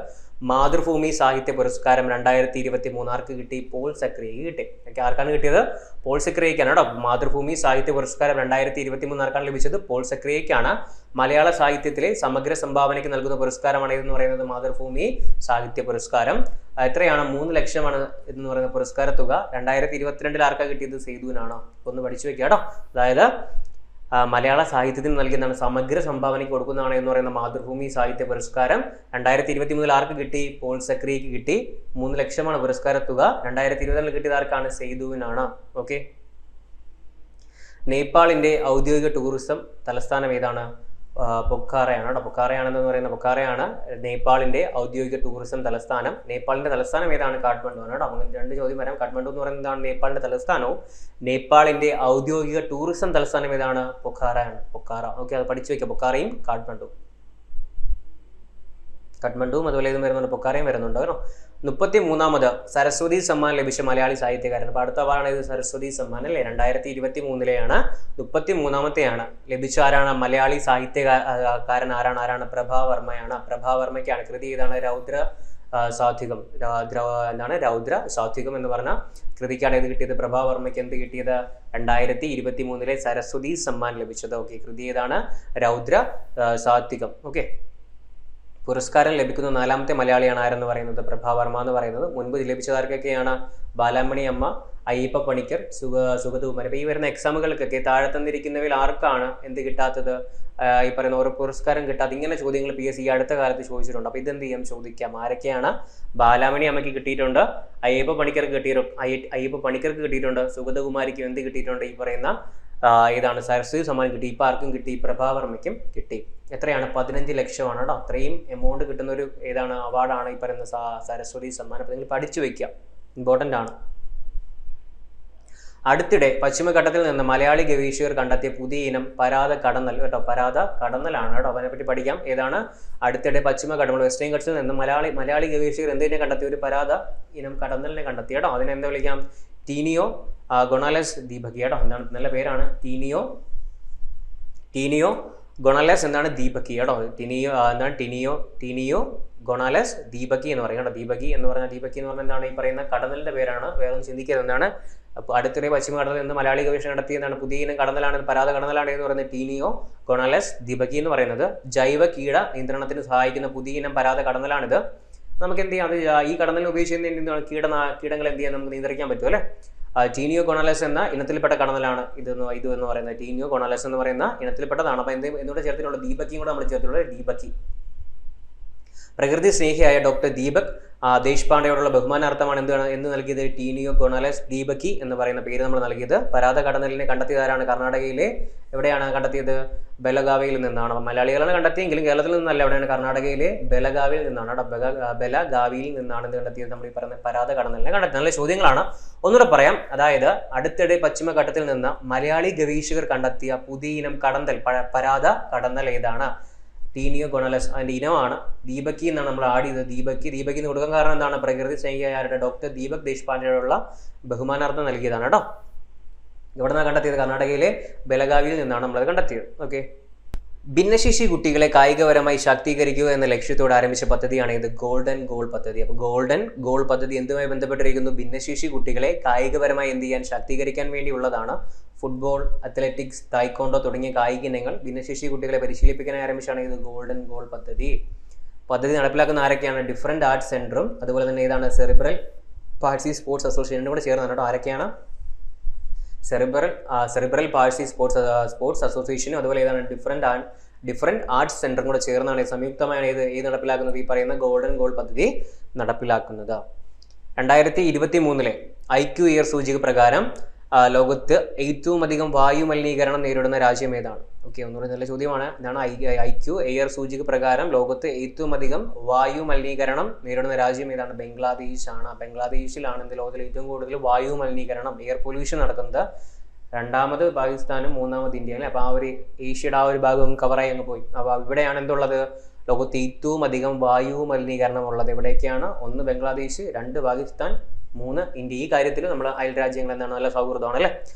മാതൃഭൂമി സാഹിത്യ പുരസ്കാരം 2023 ആർക്ക് കിട്ടി? പോൾ സക്രിയയ്ക്ക് കിട്ടി. ഓക്കെ, ആർക്കാണ് കിട്ടിയത്? പോൾ സക്രിയയ്ക്കാണ് കേട്ടോ. മാതൃഭൂമി സാഹിത്യ പുരസ്കാരം 2023 ആർക്കാണ് ലഭിച്ചത്? പോൾ സക്രിയയ്ക്കാണ്. മലയാള സാഹിത്യത്തിലെ സമഗ്ര സംഭാവനയ്ക്ക് നൽകുന്ന പുരസ്കാരമാണ് ഇതെന്ന് പറയുന്നത് മാതൃഭൂമി സാഹിത്യ പുരസ്കാരം. എത്രയാണ്? 3 ലക്ഷമാണ് എന്ന് പറയുന്ന പുരസ്കാര തുക. 2022 ആർക്കാണ് കിട്ടിയത്? സേതുവിനാണോ? ഒന്ന് പഠിച്ചു വെക്കുക കേട്ടോ. അതായത് മലയാള സാഹിത്യത്തിന് നൽകുന്നതാണ്, സമഗ്ര സംഭാവനയ്ക്ക് കൊടുക്കുന്നതാണ് എന്ന് പറയുന്ന മാതൃഭൂമി സാഹിത്യ പുരസ്കാരം 2023 ആർക്ക് കിട്ടി? പോൾ സക്രിയയ്ക്ക് കിട്ടി. 3 ലക്ഷമാണ് പുരസ്കാര തുക. 2022 കിട്ടിയത് ആർക്കാണ്? സേതുവിനാണ്. ഓക്കെ, നേപ്പാളിന്റെ ഔദ്യോഗിക ടൂറിസം തലസ്ഥാനം ഏതാണ്? പൊഖാറയാണ് കേട്ടോ. പൊഖാറയാണെന്ന് പറയുന്ന പൊഖാറയാണ് നേപ്പാളിന്റെ ഔദ്യോഗിക ടൂറിസം തലസ്ഥാനം. നേപ്പാളിന്റെ തലസ്ഥാനം ഏതാണ്? കാഠ്മണ്ഡു ആണ് കേട്ടോ. അങ്ങനെ 2 ചോദ്യം വരാം. കാഠ്മണ്ഡു എന്ന് പറയുന്നതാണ് നേപ്പാളിന്റെ തലസ്ഥാനവും നേപ്പാളിന്റെ ഔദ്യോഗിക ടൂറിസം തലസ്ഥാനം ഏതാണ്? പൊഖാറയാണ്. പൊഖാറ. ഓക്കെ, അത് പഠിച്ചു വെക്കുക. പൊഖാറയും കാഠ്മണ്ഡുവും അതുപോലെ ഇതും വരുന്നുണ്ട്, പൊഖാറയും വരുന്നുണ്ട് കേട്ടോ. 33ാമത് സരസ്വതി സമ്മാൻ ലഭിച്ച മലയാളി സാഹിത്യകാരൻ. അപ്പോൾ അടുത്ത അവാർഡാണ് ഇത്, സരസ്വതി സമ്മാൻ അല്ലേ. 2023 33ാമത്തെയാണ്. ലഭിച്ച ആരാണ്? മലയാളി സാഹിത്യകാരൻ ആരാണ്? പ്രഭാവർമ്മയാണ്. പ്രഭാവർമ്മയ്ക്കാണ്. കൃതി ഏതാണ്? രൗദ്ര സാത്വികം. രൗദ്ര സാത്വികം എന്ന് പറഞ്ഞ കൃതിക്കാണ് ഇത് കിട്ടിയത്. പ്രഭാവർമ്മയ്ക്ക് എന്ത് കിട്ടിയത്? 2023 സരസ്വതി സമ്മാൻ ലഭിച്ചത്. ഓക്കെ, കൃതി ഏതാണ്? രൗദ്ര സാത്വികം. ഓക്കെ, പുരസ്കാരം ലഭിക്കുന്ന 4ാമത്തെ മലയാളിയാണ് ആരെന്ന് പറയുന്നത്? പ്രഭാവർമ്മ എന്ന് പറയുന്നത്. മുൻപ് ലഭിച്ചതാർക്കൊക്കെയാണ്? ബാലാമണി അമ്മ, അയ്യപ്പ പണിക്കർ, സുഗതകുമാരി. അപ്പോൾ ഈ വരുന്ന എക്സാമുകൾക്കൊക്കെ താഴെ തന്നിരിക്കുന്നവയിൽ ആർക്കാണ് എന്ത് കിട്ടാത്തത്? ഈ പറയുന്ന ഓരോ പുരസ്കാരം കിട്ടാത്ത ഇങ്ങനെ ചോദ്യങ്ങൾ PSC അടുത്ത കാലത്ത് ചോദിച്ചിട്ടുണ്ട്. അപ്പോൾ ഇതെന്ത് ചെയ്യാം? ചോദിക്കാം. ആരൊക്കെയാണ്? ബാലാമണി അമ്മയ്ക്ക് കിട്ടിയിട്ടുണ്ട്, അയ്യപ്പ പണിക്കർക്ക് കിട്ടിയിട്ടുണ്ട്, സുഗതകുമാരിക്ക് എന്ത് കിട്ടിയിട്ടുണ്ട്? ഈ പറയുന്ന ഇതാണ് സരസ്വതി സമ്മാൻ കിട്ടി. ഇപ്പം ആർക്കും കിട്ടി? പ്രഭാവർമ്മയ്ക്കും കിട്ടി. എത്രയാണ്? 15 ലക്ഷമാണ് കേട്ടോ. അത്രയും എമൗണ്ട് കിട്ടുന്ന ഒരു ഏതാണ് അവാർഡാണ് ഈ പറയുന്ന സരസ്വതി സമ്മാൻ. അപ്പോൾ നിങ്ങൾ പഠിച്ചു വയ്ക്കുക, ഇമ്പോർട്ടൻ്റ് ആണ്. അടുത്തിടെ പശ്ചിമഘട്ടത്തിൽ നിന്ന് മലയാളി ഗവേഷകർ കണ്ടെത്തിയ പുതിയ ഇനം പരാത കടന്നൽ കേട്ടോ. പരാത കടന്നലാണ് കേട്ടോ. അതിനെപ്പറ്റി പഠിക്കാം. ഏതാണ്? അടുത്തിടെ പശ്ചിമഘട്ടം വെസ്റ്റേൺ ഘട്ടത്തിൽ നിന്ന് മലയാളി ഗവേഷകർ എന്തിനെ കണ്ടെത്തിയ? ഒരു പരാത ഇനം കടന്നലിനെ കണ്ടെത്തി കേട്ടോ. അതിനെ എന്താ വിളിക്കാം? ടീനിയോ ഗൊണാലസ് ദീപകി കേട്ടോ. എന്താണ്? നല്ല പേരാണ്. ടീനിയോ ഗൊണാലസ് എന്താണ്? ദീപകി കേട്ടോ. എന്താണ്? ടീനിയോ ഗൊണാലസ് ദീപകി എന്ന് പറയും കേട്ടോ. ദീപകി എന്ന് പറഞ്ഞാൽ എന്താണ്? ഈ പറയുന്ന കടന്നലിന്റെ പേരാണ്. വേറെ ഒന്നും ചിന്തിക്കരുത്. എന്താണ്? അപ്പോൾ അടുത്തിടെ പശ്ചിമഘട്ടത്തിൽ നിന്ന് മലയാളി ഗവേഷണം നടത്തിയതാണ് പുതിയ ഇനം കടന്നലാണ്, പരാത കടന്നലാണ് എന്ന് പറയുന്നത് ടീനിയോ ഗൊണാലസ് ദീപകി എന്ന് പറയുന്നത്. ജൈവ കീട നിയന്ത്രണത്തിന് സഹായിക്കുന്ന പുതിയ ഇനം പരാത കടന്നലാണിത്. നമുക്ക് എന്ത് ചെയ്യാം? അത് ഈ കടന്നലിനെ ഉപയോഗിച്ച് കീടങ്ങൾ എന്ത് ചെയ്യാൻ നമുക്ക് നിയന്ത്രിക്കാൻ പറ്റും അല്ലേ. ടീനിയോ ഗൊണാലസ് എന്ന ഇനത്തിൽപ്പെട്ട കടന്നലാണ് ഇത് എന്ന് പറയുന്നത്. ടീനിയോ ഗൊണാലസ് എന്ന് പറയുന്ന ഇനത്തിൽപ്പെട്ടതാണ്. അപ്പോൾ എന്തുകൂടെ ചേർത്തിട്ടുള്ള? ദീപക്കിയും കൂടെ നമ്മൾ ചേർത്തിട്ടുള്ളത്. ദീപക്കി. പ്രകൃതി സ്നേഹിയായ ഡോക്ടർ ദീപക് ദേശ്പാണ്ഡെയോടുള്ള ബഹുമാനാർത്ഥമാണ് എന്ന് നൽകിയത്? ടീനിയോ ഗൊണാലസ് ദീപക്കി എന്ന് പറയുന്ന പേര് നമ്മൾ നൽകിയത്. പരാത കടന്നലിനെ കണ്ടെത്തിയതാരാണ്? കർണാടകയിലെ എവിടെയാണ് കണ്ടെത്തിയത്? ബലഗാവിയിൽ നിന്നാണ്. മലയാളികളാണ് കണ്ടെത്തിയെങ്കിലും കേരളത്തിൽ നിന്നല്ല. എവിടെയാണ്? കർണാടകയിലെ ബലഗാവിയിൽ നിന്നാണ്. ബലഗാവിയിൽ നിന്നാണ് എന്ത് കണ്ടെത്തിയത്? നമ്മൾ ഈ പറയുന്ന പരാത കടന്നലിനെ കണ്ടെത്തി. നല്ല ചോദ്യങ്ങളാണ്. ഒന്നുകൂടെ പറയാം. അതായത് അടുത്തിടെ പശ്ചിമഘട്ടത്തിൽ നിന്ന് മലയാളി ഗവേഷകർ കണ്ടെത്തിയ പുതിയ ഇനം പരാത കടന്നൽ ഏതാണ്? ടീനിയോ ഗൊണാലസ്. അതിൻ്റെ ഇനമാണ്. ദീപക്കി എന്നാണ് നമ്മൾ ആഡ് ചെയ്തത്. ദീപക്കി എന്ന് കൊടുക്കാൻ കാരണം എന്താണ്? പ്രകൃതി സ്നേഹിയായ ഡോക്ടർ ദീപക് ദേശ്പാണ്ഡെയോടുള്ള ബഹുമാനാർത്ഥം നൽകിയതാണ് കേട്ടോ. ഇവിടെ നിന്നാണ് കണ്ടെത്തിയത്? കർണാടകയിലെ ബലഗാവിയിൽ നിന്നാണ് നമ്മളത് കണ്ടെത്തിയത്. ഓക്കെ, ഭിന്നശേഷി കുട്ടികളെ കായികപരമായി ശാക്തീകരിക്കുക എന്ന ലക്ഷ്യത്തോടെ ആരംഭിച്ച പദ്ധതിയാണ് ഇത്, ഗോൾഡൻ ഗോൾ പദ്ധതി. അപ്പോൾ ഗോൾഡൻ ഗോൾ പദ്ധതി എന്തുമായി ബന്ധപ്പെട്ടിരിക്കുന്നു? ഭിന്നശേഷി കുട്ടികളെ കായികപരമായി എന്ത് ചെയ്യാൻ, ശാക്തീകരിക്കാൻ വേണ്ടിയുള്ളതാണ്. ഫുട്ബോൾ, അത്ലറ്റിക്സ്, തായ്ക്കോണ്ടോ തുടങ്ങിയ കായിക ഇനങ്ങൾ ഭിന്നശേഷി കുട്ടികളെ പരിശീലിപ്പിക്കാൻ ആരംഭിച്ചാണ് ഇത് ഗോൾഡൻ ഗോൾ പദ്ധതി. പദ്ധതി നടപ്പിലാക്കുന്ന ആരൊക്കെയാണ്? ഡിഫറൻറ്റ് ആർട്സ് സെൻറ്ററും അതുപോലെ തന്നെ ഏതാണ്? സെറിബ്രൽ പാൾസി സ്പോർട്സ് അസോസിയേഷനും കൂടെ ചേർന്നാണ് കേട്ടോ. ആരൊക്കെയാണ്? സെറിബ്രൽ പാൾസി സ്പോർട്സ് അസോസിയേഷനും അതുപോലെ ഏതാണ്? ഡിഫറൻറ്റ് ആർട്സ് സെൻറ്ററും കൂടെ ചേർന്നാണ് സംയുക്തമായാണ് ഏത് നടപ്പിലാക്കുന്നത്? ഈ പറയുന്ന ഗോൾഡൻ ഗോൾ പദ്ധതി നടപ്പിലാക്കുന്നത്. 2023 IQ ഇയർ സൂചിക പ്രകാരം ലോകത്ത് ഏറ്റവും അധികം വായു മലിനീകരണം നേരിടുന്ന രാജ്യം ഏതാണ്? ഓക്കെ, ഒന്നുകൂടി നല്ല ചോദ്യമാണ്. ഇതാണ് IQ എയർ സൂചിക പ്രകാരം ലോകത്ത് ഏറ്റവും അധികം വായു മലിനീകരണം നേരിടുന്ന രാജ്യം ഏതാണ്? ബംഗ്ലാദേശ് ആണ്. ബംഗ്ലാദേശിലാണ് ലോകത്തിൽ ഏറ്റവും കൂടുതൽ വായു മലിനീകരണം, എയർ പൊല്യൂഷൻ നടക്കുന്നത്. 2ാമത് പാകിസ്ഥാനും 3ാമത് ഇന്ത്യ അല്ലേ. അപ്പോൾ ആ ഒരു ഏഷ്യയുടെ ആ ഒരു ഭാഗം കവറായി അങ്ങ് പോയി. അപ്പോൾ ഇവിടെയാണ് എന്തുള്ളത്? ലോകത്ത് ഏറ്റവും അധികം വായു മലിനീകരണം ഉള്ളത് എവിടേക്കാണ്? 1 ബംഗ്ലാദേശ്, 2 പാകിസ്ഥാൻ, 3 ഇന്ത്യ. ഈ കാര്യത്തിൽ നമ്മൾ അയൽ രാജ്യങ്ങൾ എന്താണ്? നല്ല സൗഹൃദമാണ് അല്ലേ.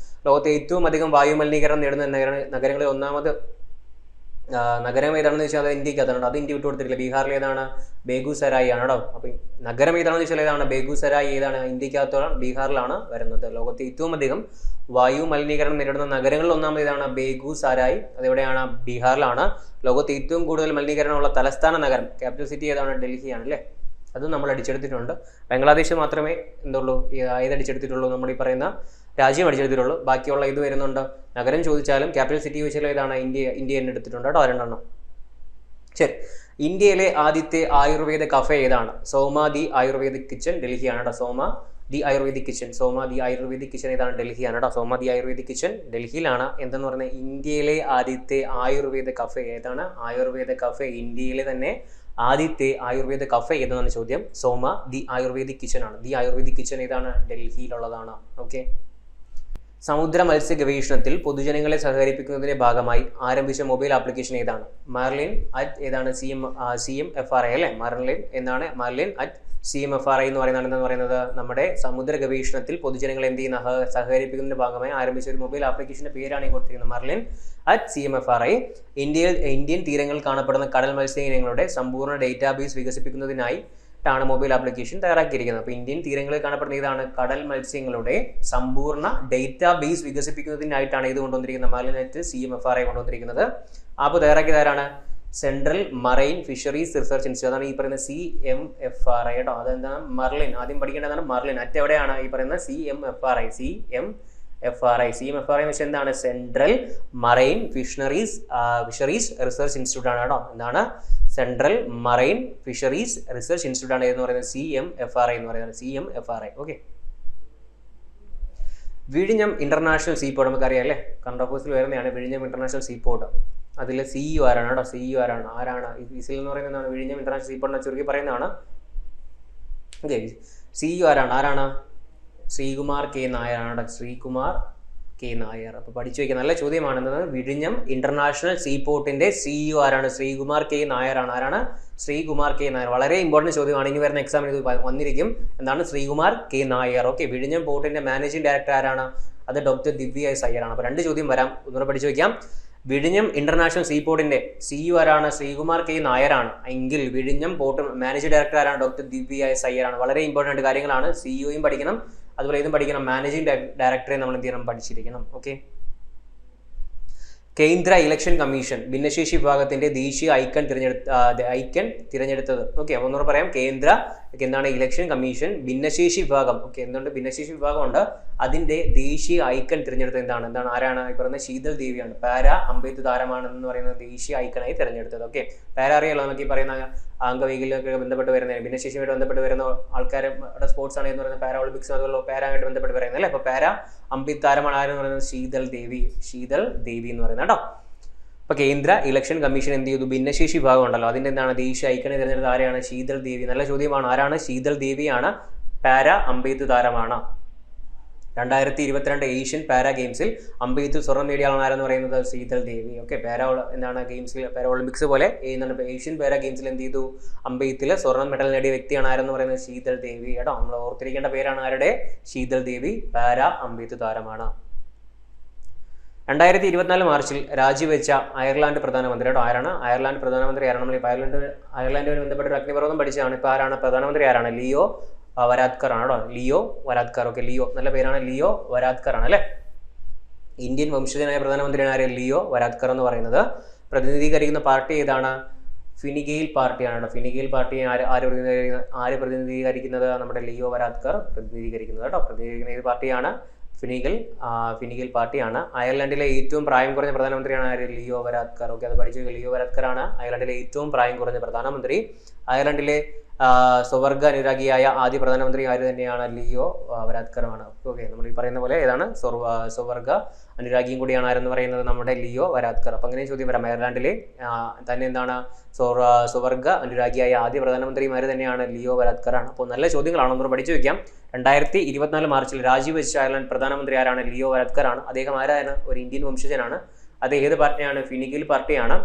ലോകത്തെ ഏറ്റവും അധികം വായു മലിനീകരണം നേടുന്ന നഗരങ്ങളിൽ 1ാമത് നഗരം ഏതാണെന്ന് ചോദിച്ചാൽ അത് ഇന്ത്യക്കകത്താണ്. അത് ഇന്ത്യ വിട്ടു കൊടുത്തിട്ടില്ല. ബീഹാറിൽ ഏതാണ്? ബേഗുസരായി ആണ് കേട്ടോ. അപ്പം നഗരം ഏതാണെന്ന് ചോദിച്ചാൽ ഏതാണ്? ബേഗുസരായി ഏതാണ്? ഇന്ത്യക്കകത്തോളം ബീഹാറിലാണ് വരുന്നത്. ലോകത്തെ ഏറ്റവും അധികം വായു മലിനീകരണം നേരിടുന്ന നഗരങ്ങളിൽ ഒന്നാമത് ഏതാണ്? ബേഗുസരായി. അതെവിടെയാണ്? ബീഹാറിലാണ്. ലോകത്തെ ഏറ്റവും കൂടുതൽ മലിനീകരണമുള്ള തലസ്ഥാന നഗരം, ക്യാപിറ്റൽ സിറ്റി ഏതാണ്? ഡൽഹിയാണ് അല്ലേ. അത് നമ്മൾ അടിച്ചെടുത്തിട്ടുണ്ട്. ബംഗ്ലാദേശ് മാത്രമേ എന്തുള്ളൂ ഏതടിച്ചെടുത്തിട്ടുള്ളൂ? നമ്മൾ ഈ പറയുന്ന രാജ്യം അടിച്ചെടുത്തിട്ടുള്ളൂ. ബാക്കിയുള്ള ഇത് വരുന്നുണ്ട്. നഗരം ചോദിച്ചാലും ക്യാപിറ്റൽ സിറ്റി ചോദിച്ചാലും ഏതാണ്? ഇന്ത്യ തന്നെ എടുത്തിട്ടുണ്ട് കേട്ടോ, 2 ശരി. ഇന്ത്യയിലെ ആദ്യത്തെ ആയുർവേദ കഫേ ഏതാണ്? സോമ ദി ആയുർവേദിക് കിച്ചൺ, ഡൽഹിയാണ് കേട്ടോ. സോമ ദി ആയുർവേദിക് കിച്ചൺ ഏതാണ്? ഡൽഹിയാണ് കേട്ടോ. സോമ ദി ആയുർവേദിക് കിച്ചൺ ഡൽഹിയിലാണ്. എന്തെന്ന് പറഞ്ഞാൽ ഇന്ത്യയിലെ ആദ്യത്തെ ആയുർവേദ കഫേ ഏതാണ്? ആയുർവേദ കഫേ, ഇന്ത്യയിലെ തന്നെ ആദ്യത്തെ ആയുർവേദ കഫേ ഏതാണ് ചോദ്യം. സോമ ദി ആയുർവേദിക് കിച്ചൺ ആണ്. ദി ആയുർവേദിക് കിച്ചൺ ഏതാണ്? ഡൽഹിയിലുള്ളതാണ്. ഓക്കെ. സമുദ്ര മത്സ്യ ഗവേഷണത്തിൽ പൊതുജനങ്ങളെ സഹകരിപ്പിക്കുന്നതിന്റെ ഭാഗമായി ആരംഭിച്ച മൊബൈൽ ആപ്ലിക്കേഷൻ ഏതാണ്? മർലിൻ അറ്റ് ഏതാണ്? CMFRI അല്ലേ. മർലിൻ അറ്റ് CMFRI എന്ന് പറയുന്നത് നമ്മുടെ സമുദ്ര ഗവേഷണത്തിൽ പൊതുജനങ്ങളെ എന്ത് ചെയ്യുന്ന സഹകരിപ്പിക്കുന്നതിന്റെ ഭാഗമായി ആരംഭിച്ച ഒരു മൊബൈൽ ആപ്ലിക്കേഷന്റെ പേരാണ് ഈ കൊടുത്തിരിക്കുന്നത്. Marilyn at CMFRI. ഇന്ത്യൻ തീരങ്ങളിൽ കാണപ്പെടുന്ന കടൽ മത്സ്യങ്ങളുടെ സമ്പൂർണ്ണ ഡേറ്റാബേസ് വികസിപ്പിക്കുന്നതിനായി ാണ് മൊബൈൽ ആപ്ലിക്കേഷൻ തയ്യാറാക്കിയിരിക്കുന്നത്. അപ്പോൾ ഇന്ത്യൻ തീരങ്ങളിൽ കാണപ്പെടുന്ന ഇതാണ് കടൽ മത്സ്യങ്ങളുടെ സമ്പൂർണ്ണ ഡേറ്റാബേസ് വികസിപ്പിക്കുന്നതിനായിട്ടാണ് ഇത് കൊണ്ടുവന്നിരിക്കുന്നത്. മർലിൻ അറ്റ് CMFRI കൊണ്ടുവന്നിരിക്കുന്നത്. അപ്പോൾ തയ്യാറാക്കിയതാരാണ്? Central marine fisheries research institute. അതാണ് ഈ പറയുന്ന CMFRI കേട്ടോ. അതെന്താണ്? മർലിൻ. ആദ്യം പഠിക്കേണ്ടതാണ് മർലിൻ. അറ്റ് എവിടെയാണ്? ഈ പറയുന്ന CMFRI എന്ന് വെച്ചാൽ എന്താണ്? Central marine fisheries research institute ആണ് കേട്ടോ. എന്താണ്? Central marine fisheries research institute ആണ് എന്ന് പറയുന്നത് CMFRI എന്ന് പറയുന്നത്. CMFRI. ഓക്കെ. വിഴിഞ്ഞം ഇന്റർനാഷണൽ സീപോർട്ട് നമുക്കറിയാം അല്ലേ. കറണ്ട് അഫയേഴ്സിൽ വരുന്നതാണ് വിഴിഞ്ഞം ഇന്റർനാഷണൽ സീപോർട്ട്. അതിൽ CEO ആരാണ് കേട്ടോ? CEO ആരാണ്? ഇസിൽ എന്ന് പറയുന്നതാണ് വിഴിഞ്ഞം ഇന്റർനാഷണൽ സീപോർട്ടിനെ ചുരുക്കി പറയുന്നതാണ്. ഓക്കെ. CEO ആരാണ്? ശ്രീകുമാർ കെ നായരാണ്. ശ്രീകുമാർ കെ നായർ. അപ്പോൾ പഠിച്ചു വയ്ക്കുക, നല്ല ചോദ്യമാണെന്നത്. വിഴിഞ്ഞം ഇന്റർനാഷണൽ സീപോർട്ടിന്റെ CEO ആരാണ്? ശ്രീകുമാർ കെ നായരാണ്. ആരാണ്? ശ്രീകുമാർ കെ നായർ. വളരെ ഇമ്പോർട്ടൻറ്റ് ചോദ്യമാണ്. ഇനി വരുന്ന എക്സാമിന് ഇത് വന്നിരിക്കും. എന്താണ്? ശ്രീകുമാർ കെ നായർ. ഓക്കെ. വിഴിഞ്ഞം പോർട്ടിന്റെ മാനേജിംഗ് ഡയറക്ടർ ആരാണ്? അത് ഡോക്ടർ ദിവ്യ എസ് അയ്യറാണ്. അപ്പോൾ 2 ചോദ്യം വരാം. ഒന്നുകൂടെ പഠിച്ചു വയ്ക്കാം. വിഴിഞ്ഞം ഇന്റർനാഷണൽ സീപോർട്ടിന്റെ CEO ആരാണ്? ശ്രീകുമാർ കെ നായരാണ്. എങ്കിൽ വിഴിഞ്ഞം പോർട്ട് മാനേജിംഗ് ഡയറക്ടർ ആരാണ്? ഡോക്ടർ ദിവ്യ എസ് അയ്യറാണ്. വളരെ ഇമ്പോർട്ടൻറ്റ് കാര്യങ്ങളാണ്. CEOയും പഠിക്കണം, അതുപോലെ ഇതും പഠിക്കണം. മാനേജിംഗ് ഡയറക്ടറെ നമ്മൾ എന്ത് ചെയ്യണം? പഠിച്ചിരിക്കണം. ഓക്കെ. കേന്ദ്ര ഇലക്ഷൻ കമ്മീഷൻ ഭിന്നശേഷി വിഭാഗത്തിന്റെ ദേശീയ ഐക്കൺ തിരഞ്ഞെടുത്തത്. ഓക്കെ. അപ്പോൾ ഒന്നുകൂടെ പറയാം. എന്താണ്? ഇലക്ഷൻ കമ്മീഷൻ ഭിന്നശേഷി വിഭാഗം. ഓക്കെ. എന്തുകൊണ്ട്? ഭിന്നശേഷി വിഭാഗമുണ്ട്. അതിന്റെ ദേശീയ ഐക്കൺ തിരഞ്ഞെടുത്തത് എന്താണ്? ആരാണ്? ഈ പറയുന്ന ശീതൽ ദേവിയാണ്. പാരാ അമ്പെയ്ത്ത് താരമാണെന്ന് പറയുന്ന ദേശീയ ഐക്കണായി തിരഞ്ഞെടുത്തത്. ഓക്കെ. പാരാ അറിയാലോ നമുക്ക്. ഈ പറയുന്ന അംഗവൈകല്യമൊക്കെ ബന്ധപ്പെട്ട് വരുന്ന, ഭിന്നശേഷിയുമായിട്ട് ബന്ധപ്പെട്ട് വരുന്ന ആൾക്കാരുടെ സ്പോർട്സ് ആണ് എന്ന് പറയുന്നത്. പാരാ ഒളിമ്പിക്സ് അതുപോലെ പാരായിട്ട് ബന്ധപ്പെട്ട് പറയുന്നത് അല്ലേ. അപ്പോൾ പാരാ അമ്പെയ്ത്ത് താരമാണ് ആരെന്ന് പറയുന്നത്? ശീതൽ ദേവി എന്ന് പറയുന്നത് കേട്ടോ. അപ്പോൾ കേന്ദ്ര ഇലക്ഷൻ കമ്മീഷൻ എന്ത് ചെയ്തു? ഭിന്നശേഷി വിഭാഗം ഉണ്ടല്ലോ, അതിൻ്റെ എന്താണ്? ദേശീയ ഐക്കണെ തിരഞ്ഞെടുത്ത ആരെയാണ്? ശീതൽ ദേവി. നല്ല ചോദ്യമാണ്. ആരാണ്? ശീതൽ ദേവിയാണ്. പാരാ അമ്പെയ്ത്ത് താരമാണ്. 2022 ഏഷ്യൻ പാരാ ഗെയിംസിൽ അമ്പെയ്ത്ത് സ്വർണ്ണം നേടിയ ആളാണെന്ന് പറയുന്നത് ശീതൽ ദേവി. ഓക്കെ. ഗെയിംസിൽ പാരാ ഒളിമ്പിക്സ് പോലെ ഏഷ്യൻ പാരാ ഗെയിംസിൽ എന്ത് ചെയ്തു? അമ്പെയ്ത്തിൽ സ്വർണ്ണം മെഡൽ നേടിയ വ്യക്തിയാണ് ആരെന്ന് പറയുന്നത്? ശീതൽ ദേവി കേട്ടോ. നമ്മൾ ഓർത്തിരിക്കേണ്ട പേരാണ് ആരുടെ? ശീതൽ ദേവി. പാരാ അമ്പെയ്ത്ത് താരമാണ്. 2024 മാർച്ചിൽ രാജിവെച്ച അയർലാൻഡ് പ്രധാനമന്ത്രി കേട്ടോ. ആരാണ്? അയർലാൻഡ് പ്രധാനമന്ത്രി ആരാണ്? നമ്മൾ അയർലാൻഡുമായി ബന്ധപ്പെട്ട ഒരു അഗ്നിപർവ്വതം പഠിച്ചതാണ്. ഇപ്പോൾ ആരാണ് പ്രധാനമന്ത്രി? ആരാണ്? ലിയോ വരാദ്കർ ആണ് കേട്ടോ. ലിയോ വരാദ്കർ. ഓക്കെ. ലിയോ നല്ല പേരാണ്. ലിയോ വരാദ്കർ ആണ് അല്ലേ. ഇന്ത്യൻ വംശജനായ പ്രധാനമന്ത്രിയാണ് ആര്? ലിയോ വരാദ്കർ എന്ന് പറയുന്നത്. പ്രതിനിധീകരിക്കുന്ന പാർട്ടി ഏതാണ്? ഫിനിഗെയിൽ പാർട്ടിയാണ് കേട്ടോ. ഫിനിഗെയിൽ പാർട്ടി ആര് പ്രതിനിധീകരിക്കുന്നത്? നമ്മുടെ ലിയോ വരാദ്കർ പ്രതിനിധീകരിക്കുന്നത് കേട്ടോ. പ്രതിനിധീകരിക്കുന്ന ഏത് പാർട്ടിയാണ്? ഫിനിഗൽ പാർട്ടിയാണ്. അയർലൻഡിലെ ഏറ്റവും പ്രായം കുറഞ്ഞ പ്രധാനമന്ത്രിയാണ് ആര്? ലിയോ വരാദ്കർ. ഓക്കെ. അത് പഠിച്ചു. ലിയോ വരാദ്കർ ആണ് അയർലൻഡിലെ ഏറ്റവും പ്രായം കുറഞ്ഞ പ്രധാനമന്ത്രി. അയർലൻഡിലെ സ്വവർഗ അനുരാഗിയായ ആദ്യ പ്രധാനമന്ത്രി ആര് തന്നെയാണ്? ലിയോ വരാദ്കറാണ്. ഓക്കെ. നമ്മൾ ഈ പറയുന്ന പോലെ ഏതാണ്? സ്വവർഗ അനുരാഗിയും കൂടിയാണ് ആരെന്ന് പറയുന്നത്? നമ്മുടെ ലിയോ വരാദ്കർ. അപ്പം അങ്ങനെ ചോദ്യം വരാം. അയർലൻഡിലെ തന്നെ എന്താണ്? സ്വവർഗ അനുരാഗിയായ ആദ്യ പ്രധാനമന്ത്രിമാര് തന്നെയാണ് ലിയോ വരാദ്കറാണ്. അപ്പോൾ നല്ല ചോദ്യങ്ങളാണ്. ഒന്ന് പഠിച്ചു വയ്ക്കാം. 2024 മാർച്ചിൽ രാജിവെച്ച അയർലൻഡ് പ്രധാനമന്ത്രി ആരാണ്? ലിയോ വരാദ്കറാണ്. അദ്ദേഹം ആരാണ്? ഒരു ഇന്ത്യൻ വംശജനാണ്. അത് ഏത് പാർട്ടിയാണ്? ഫിനിഗൽ പാർട്ടിയാണ്.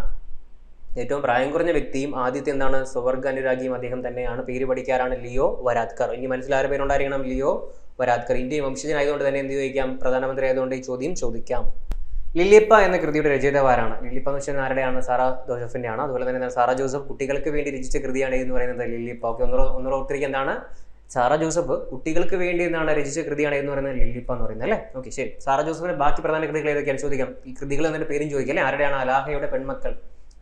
ഏറ്റവും പ്രായം കുറഞ്ഞ വ്യക്തിയും ആദ്യത്തെ എന്താണ്? സ്വവർഗ അനുരാഗിയും അദ്ദേഹം തന്നെയാണ്. പേര് പഠിക്കാറാണ് ലിയോ വരാദ്കർ. ഇനി മനസ്സിലായ പേരുണ്ടായിരിക്കണം. ലിയോ വരാദ്കർ. ഇന്ത്യൻ വംശജനായതുകൊണ്ട് തന്നെ എന്ത് ചോദിക്കാം? പ്രധാനമന്ത്രി ആയതുകൊണ്ട് ഈ ചോദ്യം ചോദിക്കാം. ലില്ലിപ്പ എന്ന കൃതിയുടെ രചയിതാവ് ആരാണ്? ലില്ലിപ്പ എന്ന് വെച്ചാൽ ആരുടെയാണ്? സാറ ജോസഫിന്റെ ആണ്. അതുപോലെ തന്നെ സാറ ജോസഫ് കുട്ടികൾക്ക് വേണ്ടി രചിച്ച കൃതിയാണ് എന്ന് പറയുന്നത് ലില്ലിപ്പ. ഓക്കെ, ഒന്നുകൂടെ ഓർത്തിരിക്കുക, എന്താണ്? സാറ ജോസഫ് കുട്ടികൾക്ക് വേണ്ടി എന്താണ് രചിച്ച കൃതിയാണ് എന്ന് പറയുന്നത് ലില്ലിപ്പ എന്ന് പറയുന്നത് അല്ലേ. ഓക്കെ, ശരി. സാറ ജോസഫിന്റെ ബാക്കി പ്രധാന കൃതികൾ ഏതൊക്കെയാണ് ചോദിക്കാം. ഈ കൃതികൾ എന്നതിന്റെ പേരും ചോദിക്കാം അല്ലേ. ആരുടെയാണ്? അലാഹയുടെ പെൺമക്കൾ,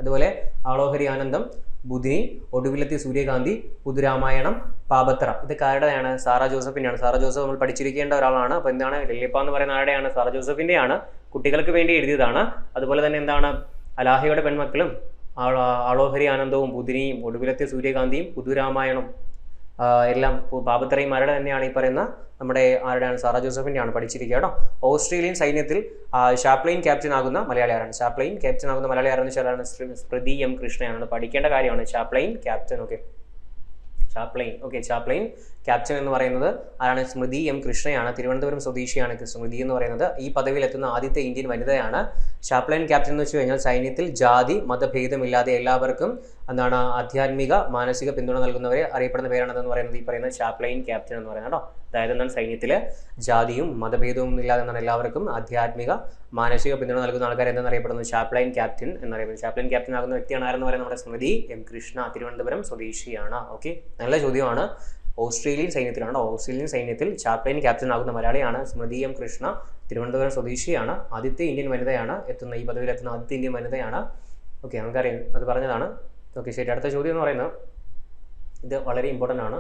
അതുപോലെ ആളോഹരി ആനന്ദം, ബുധിനി, ഒടുവിലത്തെ സൂര്യകാന്തി, പുതുരാമായണം, പാപത്ര. ഇതൊക്കെ ആരുടെയാണ്? സാറ ജോസഫിന്റെയാണ്. സാറ ജോസഫ് നമ്മൾ പഠിച്ചിരിക്കേണ്ട ഒരാളാണ്. അപ്പോൾ എന്താണ് ലില്ലിപ്പ എന്ന് പറയുന്ന ആരുടെയാണ്? സാറ ജോസഫിന്റെയാണ്. കുട്ടികൾക്ക് വേണ്ടി എഴുതിയതാണ്. അതുപോലെ തന്നെ എന്താണ്? അലാഹയുടെ പെൺമക്കളും ആളോഹരി ആനന്ദവും ബുധിനിയും ഒടുവിലത്തെ സൂര്യകാന്തിയും പുതുരാമായണം എല്ലാം പാപത്രയും ആരുടെ തന്നെയാണ്? ഈ പറയുന്ന നമ്മുടെ ആരുടെയാണ്? സാറ ജോസഫിന്റെയാണ്. പഠിച്ചിരിക്കുക കേട്ടോ. ഓസ്ട്രേലിയൻ സൈന്യത്തിൽ ഷാപ്ലെയിൻ ക്യാപ്റ്റൻ ആകുന്ന മലയാളി ആരാണ്? ഷാപ്ലെയിൻ ക്യാപ്റ്റൻ ആകുന്ന മലയാളി ആരെന്ന് വെച്ചാൽ സ്മൃതി എം കൃഷ്ണയാണ്. പഠിക്കേണ്ട കാര്യമാണ് ഷാപ്ലെയിൻ ക്യാപ്റ്റൻ. ഓക്കെ, ഷാപ്ലെയിൻ ക്യാപ്റ്റൻ എന്ന് പറയുന്നത് ആരാണ്? സ്മൃതി എം കൃഷ്ണയാണ്. തിരുവനന്തപുരം സ്വദേശിയാണ് സ്മൃതി എന്ന് പറയുന്നത്. ഈ പദവിയിൽ എത്തുന്ന ആദ്യത്തെ ഇന്ത്യൻ വനിതയാണ്. ഷാപ്ലെയിൻ ക്യാപ്റ്റൻ എന്ന് വെച്ച് കഴിഞ്ഞാൽ സൈന്യത്തിൽ ജാതി മതഭേദമില്ലാതെ എല്ലാവർക്കും എന്താണ് ആധ്യാത്മിക മാനസിക പിന്തുണ നൽകുന്നവരെ അറിയപ്പെടുന്ന പേരാണെന്ന് പറയുന്നത് ഈ പറയുന്നത് ഷാപ്ലെയിൻ ക്യാപ്റ്റൻ എന്ന് പറയുന്നത് കേട്ടോ. അതായത് എന്താണ്? സൈന്യത്തിൽ ജാതിയും മതഭേദവും ഇല്ലാതെ എന്താണ് എല്ലാവർക്കും ആധ്യാത്മിക മാനസിക പിന്തുണ നൽകുന്ന ആൾക്കാർ എന്തെന്ന് അറിയപ്പെടുന്നത്? ഷാപ്ലെയിൻ ക്യാപ്റ്റൻ എന്നറിയപ്പെടുന്നത്. ഷാപ്ലെയിൻ ക്യാപ്റ്റൻ ആകുന്ന വ്യക്തിയാണ് ആരെന്ന് പറയുന്നത് നമ്മുടെ സ്മൃതി എം കൃഷ്ണ, തിരുവനന്തപുരം സ്വദേശിയാണ്. ഓക്കെ, നല്ല ചോദ്യമാണ്. ഓസ്ട്രേലിയൻ സൈന്യത്തിലാണ്. ഓസ്ട്രേലിയൻ സൈന്യത്തിൽ ചാപ്ലെയിൻ ക്യാപ്റ്റൻ ആകുന്ന മലയാളിയാണ് സ്മൃതി എം കൃഷ്ണ, തിരുവനന്തപുരം സ്വദേശിയാണ്. ആദ്യത്തെ ഇന്ത്യൻ വനിതയാണ് ഈ പദവിയിൽ എത്തുന്ന ആദ്യത്തെ ഇന്ത്യൻ വനിതയാണ്. ഓക്കെ, നമുക്കറിയാം, അത് പറഞ്ഞതാണ്. ഓക്കെ, ശരി. അടുത്ത ചോദ്യം എന്ന് പറയുന്നത് ഇത് വളരെ ഇമ്പോർട്ടൻ്റ് ആണ്,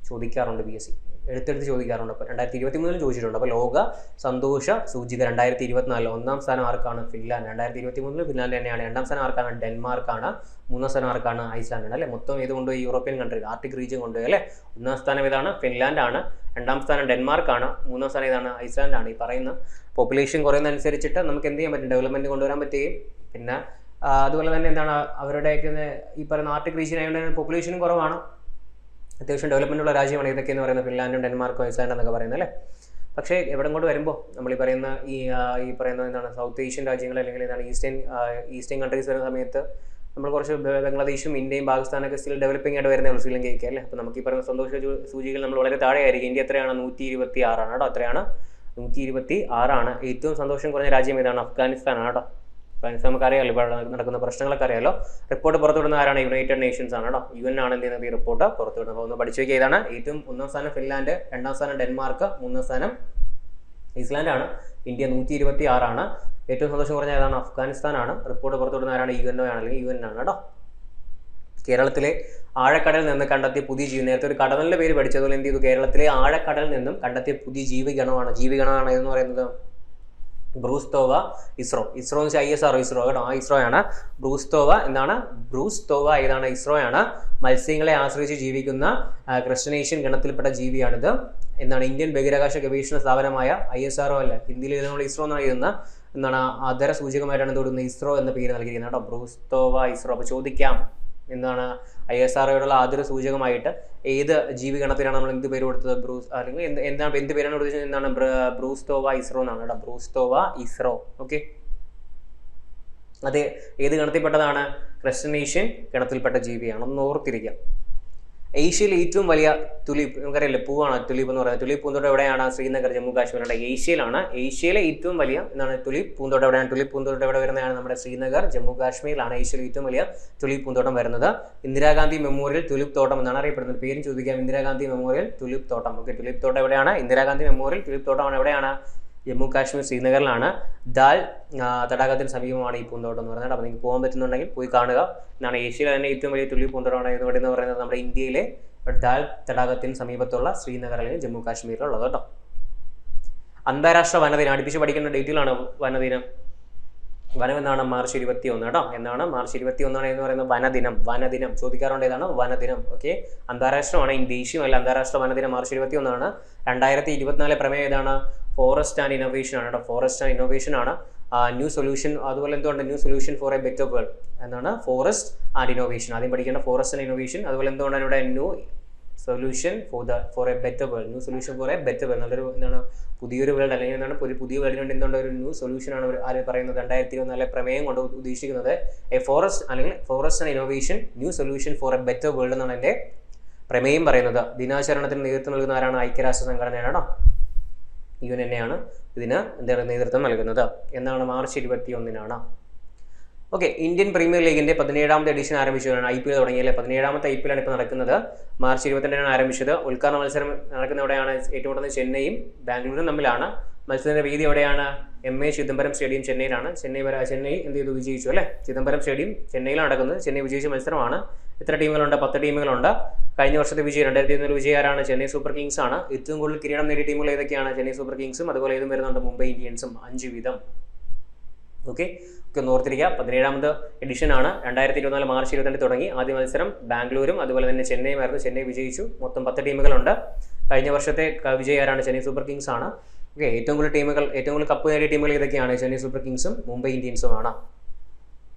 ചോദിക്കാറുണ്ട് PSC, എടുത്തെടുത്ത് ചോദിക്കാറുണ്ട്. അപ്പോൾ 2023 ചോദിച്ചിട്ടുണ്ട്. അപ്പോൾ ലോക സന്തോഷ സൂചിക 2024 ഒന്നാം സ്ഥാനം ആർക്കാണ്? ഫിൻലാൻഡ്. 2023 ഫിൻലാൻഡ് തന്നെയാണ്. രണ്ടാം സ്ഥാനം ആർക്കാണ്? ഡെൻമാർക്കാണ്. മൂന്നാം സ്ഥാനം ആർക്കാണ്? ഐസ്ലാൻഡ് ആണ് അല്ലേ. മൊത്തം ഏത് കൊണ്ടുപോയി? യൂറോപ്യൻ കൺട്രി, ആർട്ടിക് റീജിയൻ കൊണ്ടുപോയി അല്ലേ. ഒന്നാം സ്ഥാനം ഏതാണ്? ഫിൻലാൻഡ് ആണ്. രണ്ടാം സ്ഥാനം ഡെൻമാർക്കാണ്. മൂന്നാം സ്ഥാനം ഏതാണ്? ഐസ്ലാൻഡ് ആണ്. ഈ പറയുന്ന പോപ്പുലേഷൻ കുറയുന്നതനുസരിച്ചിട്ട് നമുക്ക് എന്ത് ചെയ്യാൻ പറ്റും? ഡെവലപ്മെന്റ് കൊണ്ടുവരാൻ പറ്റുകയും പിന്നെ അതുപോലെ തന്നെ എന്താണ് അവരുടെയൊക്കെ ഈ പറയുന്ന ആർട്ടിക് റീജിയൻ ആയതുകൊണ്ട് പോപ്പുലേഷനും കുറവാണ്, അത്യാവശ്യം ഡെവലപ്മെൻ്റ് ഉള്ള രാജ്യമാണ്. ഇതൊക്കെയെന്ന് പറയുന്നത് ഫിൻലാൻഡും ഡെൻമാർക്കും ഐസ്ലാൻഡ് എന്നൊക്കെ പറയുന്നത് അല്ലേ. പക്ഷേ എവിടെ കൊണ്ട് വരുമ്പോൾ നമ്മൾ ഈ പറയുന്ന ഈ പറയുന്ന എന്താണ് സൗത്ത് ഏഷ്യൻ രാജ്യങ്ങൾ അല്ലെങ്കിൽ എന്താണ് ഈസ്റ്റേൺ കൺട്രീസ് വരുന്ന സമയത്ത് നമ്മൾ കുറച്ച് ബംഗ്ലാദേശും ഇന്ത്യയും പാകിസ്ഥാനൊക്കെ സ്റ്റിൽ ഡെവലപ്പിംഗ് ആയിട്ട് വരുന്നേ ഉള്ളൂ, ശ്രീലങ്കയൊക്കെ അല്ലേ. അപ്പോൾ നമുക്ക് ഈ പറയുന്ന സന്തോഷ സൂചികൾ നമ്മൾ വളരെ താഴെയായിരിക്കും. ഇന്ത്യ എത്രയാണ്? 126 കേട്ടോ. എത്രയാണ്? 126. ഏറ്റവും സന്തോഷം കുറഞ്ഞ രാജ്യം ഏതാണ്? അഫ്ഗാനിസ്ഥാനാണ് കേട്ടോ. അഫ്ഗാനിസ്ഥാൻ നമുക്കറിയാമല്ലോ, ഇവിടെ നടക്കുന്ന പ്രശ്നങ്ങളൊക്കെ അറിയാമല്ലോ. റിപ്പോർട്ട് പുറത്തുവിടുന്ന ആരാണ്? യുണൈറ്റഡ് നേഷൻസ് ആണ് കേട്ടോ. UN ആണ് എന്ത് ചെയ്യുന്നത്? ഈ റിപ്പോർട്ട് പുറത്തുവിടുന്നത്. അപ്പോൾ ഒന്ന് പഠിച്ചു വയ്ക്കുക. ഏതാണ്? ഏറ്റവും ഒന്നാം സ്ഥാനം ഫിൻലാൻഡ്, രണ്ടാം സ്ഥാനം ഡെൻമാർക്ക്, മൂന്നാം സ്ഥാനം ഐസ്ലാൻഡ് ആണ്. ഇന്ത്യ 126. ഏറ്റവും സന്തോഷം കുറഞ്ഞ ഏതാണ്? അഫ്ഗാനിസ്ഥാനാണ്. റിപ്പോർട്ട് പുറത്തുവിടുന്ന ആരാണ്? UNO ആണ്, അല്ലെങ്കിൽ UN ആണ് കേട്ടോ. കേരളത്തിലെ ആഴക്കടലിൽ നിന്ന് കണ്ടെത്തിയ പുതിയ ജീവി, നേരത്തെ ഒരു കടലിൻ്റെ പേര് പഠിച്ചതുപോലെ എന്ത് ചെയ്തു? കേരളത്തിലെ ആഴക്കടലിൽ നിന്നും കണ്ടെത്തിയ പുതിയ ജീവിഗണമാണ് എന്ന് പറയുന്നത് ബ്രൂസ്തോവ ഇസ്രോ. ഇസ്രോ എന്ന് വെച്ചാൽ ISRO, ഇസ്രോ കേട്ടോ. ആ ഇസ്രോയാണ്. ബ്രൂസ്തോവ എന്താണ്? ബ്രൂസ്തോവ ഏതാണ്? ഇസ്രോയാണ്. മത്സ്യങ്ങളെ ആശ്രയിച്ച് ജീവിക്കുന്ന ക്രസ്റ്റനേഷ്യൻ ഗണത്തിൽപ്പെട്ട ജീവിയാണിത്. എന്താണ്? ഇന്ത്യൻ ബഹിരാകാശ ഗവേഷണ സ്ഥാപനമായ ISRO അല്ല, ഹിന്ദിയിൽ നമ്മൾ ഇസ്രോ എന്നാണ് എഴുതുന്ന എന്താണ് ആദര സൂചകമായിട്ടാണ് തോന്നുന്നത് ഇസ്രോ എന്ന പേര് നൽകിയിരിക്കുന്നത് കേട്ടോ. ബ്രൂസ്തോവ ഇസ്രോ. അപ്പോൾ ചോദിക്കാം എന്താണ് ISROയോടുള്ള ആദര സൂചകമായിട്ട് ഏത് ജീവിഗണത്തിനാണ് നമ്മൾ എന്ത് പേര് കൊടുത്തത്? അല്ലെങ്കിൽ എന്ത് പേരാണ് കൊടുത്തത്? എന്താണ്? ബ്രൂസ്തോവ ഇസ്രോ എന്നാണ് കേട്ടോ. ബ്രൂസ്തോവ ഇസ്രോ. ഓക്കെ, അത് ഏത് ഗണത്തിൽപ്പെട്ടതാണ്? ക്രസ്റ്റനേഷ്യൻ ഗണത്തിൽപ്പെട്ട ജീവിയാണ്. ഒന്ന് ഓർത്തിരിക്കാം. ഏഷ്യയിലെ ഏറ്റവും വലിയ തുലിപ്പ് നമുക്കറിയില്ലേ, പൂവാണ് തുലിപ്പ് എന്ന് പറയുന്നത്. തുലിപ്പ് പൂന്തോട്ടം എവിടെയാണ്? ശ്രീനഗർ, ജമ്മു കാശ്മീരുടെ ഏഷ്യയിലാണ്. ഏഷ്യയിലെ ഏറ്റവും വലിയ എന്താണ് തുലിപ്പ് പൂന്തോട്ടം എവിടെയാണ്? തുലിപ്പ് പൂന്തോട്ടം എവിടെ വരുന്നതാണ്? നമ്മുടെ ശ്രീനഗർ, ജമ്മു കാശ്മീരിലാണ് ഏഷ്യയിലെ ഏറ്റവും വലിയ തുലിപ്പ് പൂന്തോട്ടം വരുന്നത്. ഇന്ദിരാഗാന്ധി മെമ്മോറിയൽ തുലിപ്പ് തോട്ടം എന്നാണ് അറിയപ്പെടുന്നത്. പേരും ചോദിക്കാം, ഇന്ദിരാഗാന്ധി മെമ്മോറിയൽ തുലിപ്പ് തോട്ടം. ഓക്കെ, തുലിപ്പ് തോട്ടം എവിടെയാണ്? ഇന്ദിരാഗാന്ധി മെമ്മോറിയൽ തുലിപ്പ് തോട്ടമാണ് എവിടെയാണ്? ജമ്മു കാശ്മീർ, ശ്രീനഗറിലാണ്. ദാൽ തടാകത്തിന് സമീപമാണ് ഈ പൂന്തോട്ടം എന്ന് പറയുന്നത്. അപ്പോൾ നിങ്ങൾക്ക് പോകാൻ പറ്റുന്നുണ്ടെങ്കിൽ പോയി കാണുക. എന്നാണ് ഏഷ്യയിലെ തന്നെ ഏറ്റവും വലിയ തുലിപ്പ് പൂന്തോട്ടമാണ് ഇവിടെ എന്ന് പറയുന്നത് നമ്മുടെ ഇന്ത്യയിലെ ദാൽ തടാകത്തിന് സമീപത്തുള്ള ശ്രീനഗർ അല്ലെങ്കിൽ ജമ്മു കാശ്മീരിലുള്ളത് കേട്ടോ. അന്താരാഷ്ട്ര വനദിനം അടുപ്പിച്ച് പഠിക്കേണ്ട ഡേറ്റിലാണ് വനദിനം. വനം എന്നാണ്? മാർച്ച് 21 കേട്ടോ. എന്നാണ്? മാർച്ച് 21 എന്ന് പറയുന്നത് വനദിനം ചോദിക്കാറുണ്ട്. ഏതാണ്? വനദിനം. ഓക്കെ, അന്താരാഷ്ട്രമാണ്, ദേശീയമല്ല. അന്താരാഷ്ട്ര വനദിനം മാർച്ച് 21. 2024 പ്രമേയം ഏതാണ്? ഫോറസ്റ്റ് ആൻഡ് ഇന്നോവേഷൻ ആണ് കേട്ടോ. ഫോറസ്റ്റ് ആൻഡ് ഇന്നോവേഷൻ ആണ്. ന്യൂ സൊല്യൂഷൻ, അതുപോലെ എന്തുകൊണ്ട്? New solution for A better world എന്നാണ് ഫോറസ്റ്റ് ആൻഡ് ഇന്നോവേഷൻ. ആദ്യം പഠിക്കേണ്ട ഫോറസ്റ്റ് ആൻഡ് ഇന്നോവേഷൻ. അതുപോലെ എന്തുകൊണ്ടാണ് ഇവിടെ new solution for A better world? New solution for A better world നല്ലൊരു എന്താണ് പുതിയൊരു വേൾഡ് അല്ലെങ്കിൽ എന്താണ് പുതിയ വേൾഡിന് വേണ്ടി എന്തുകൊണ്ട് ഒരു ന്യൂ സൊല്യൂഷനാണ് ആര് പറയുന്നത്? 2024 പ്രമേയം കൊണ്ട് ഉദ്ദേശിക്കുന്നത് എ ഫോറസ്റ്റ് അല്ലെങ്കിൽ forest and innovation new solution for A better world എന്നാണ് എൻ്റെ പ്രമേയം പറയുന്നത്. ദിനാചരണത്തിന് നേതൃത്വം നൽകുന്ന ആരാണ്? ഐക്യരാഷ്ട്ര സംഘടനയാണ് കേട്ടോ. UNA ആണ് ഇതിന് എന്താണ് നേതൃത്വം നൽകുന്നത് എന്നാണ് മാർച്ച് 21-നാണ്. ഓക്കെ, ഇന്ത്യൻ പ്രീമിയർ ലീഗിന്റെ 17ാമത്തെ എഡിഷൻ ആരംഭിച്ചതാണ്. IPL തുടങ്ങിയല്ലേ, 17ാമത്തെ IPL ആണ് ഇപ്പോൾ നടക്കുന്നത്. മാർച്ച് 22-നാണ് ആരംഭിച്ചത്. ഉദ്ഘാടന മത്സരം നടക്കുന്ന എവിടെയാണ്? ഏറ്റുമുട്ടുന്നത് ചെന്നൈയും ബാംഗ്ലൂരും തമ്മിലാണ്. മത്സരത്തിന്റെ വേദി എവിടെയാണ്? MA ചിദംബരം സ്റ്റേഡിയം ചെന്നൈയിലാണ്. ചെന്നൈ എന്ത് ചെയ്തു? വിജയിച്ചു അല്ലേ. ചിദംബരം സ്റ്റേഡിയം ചെന്നൈയിലാണ് നടക്കുന്നത്. ചെന്നൈ വിജയിച്ച മത്സരമാണ്. എത്ര ടീമുകളുണ്ട്? 10 ടീമുകളുണ്ട്. കഴിഞ്ഞ വർഷത്തെ വിജയം 2021 വിജയമാരാണ്? ചെന്നൈ സൂപ്പർ കിങ്സ് ആണ്. ഏറ്റവും കൂടുതൽ കിരീടം നേടിയ ടീമുകൾ ഏതൊക്കെയാണ്? ചെന്നൈ സൂപ്പർ കിങ്സും അതുപോലെ ഏതും വരുന്നുണ്ട്? മുംബൈ ഇന്ത്യൻസും 5 വീതം. ഓക്കെ, ഒന്ന് ഓർത്തിരിക്കുക. 17ാമത് എഡിഷനാണ്. 2024 മാർച്ച് 22 തുടങ്ങി. ആദ്യ മത്സരം ബാംഗ്ലൂരും അതുപോലെ തന്നെ ചെന്നൈയുമായിരുന്നു. ചെന്നൈ വിജയിച്ചു. മൊത്തം 10 ടീമുകളുണ്ട്. കഴിഞ്ഞ വർഷത്തെ വിജയമാരാണ്? ചെന്നൈ സൂപ്പർ കിങ്സ് ആണ്. ഓക്കെ, ഏറ്റവും കൂടുതൽ കപ്പ് നേടിയ ടീമുകൾ ഏതൊക്കെയാണ്? ചെന്നൈ സൂപ്പർ കിങ്സും മുംബൈ ഇന്ത്യൻസുമാണ്.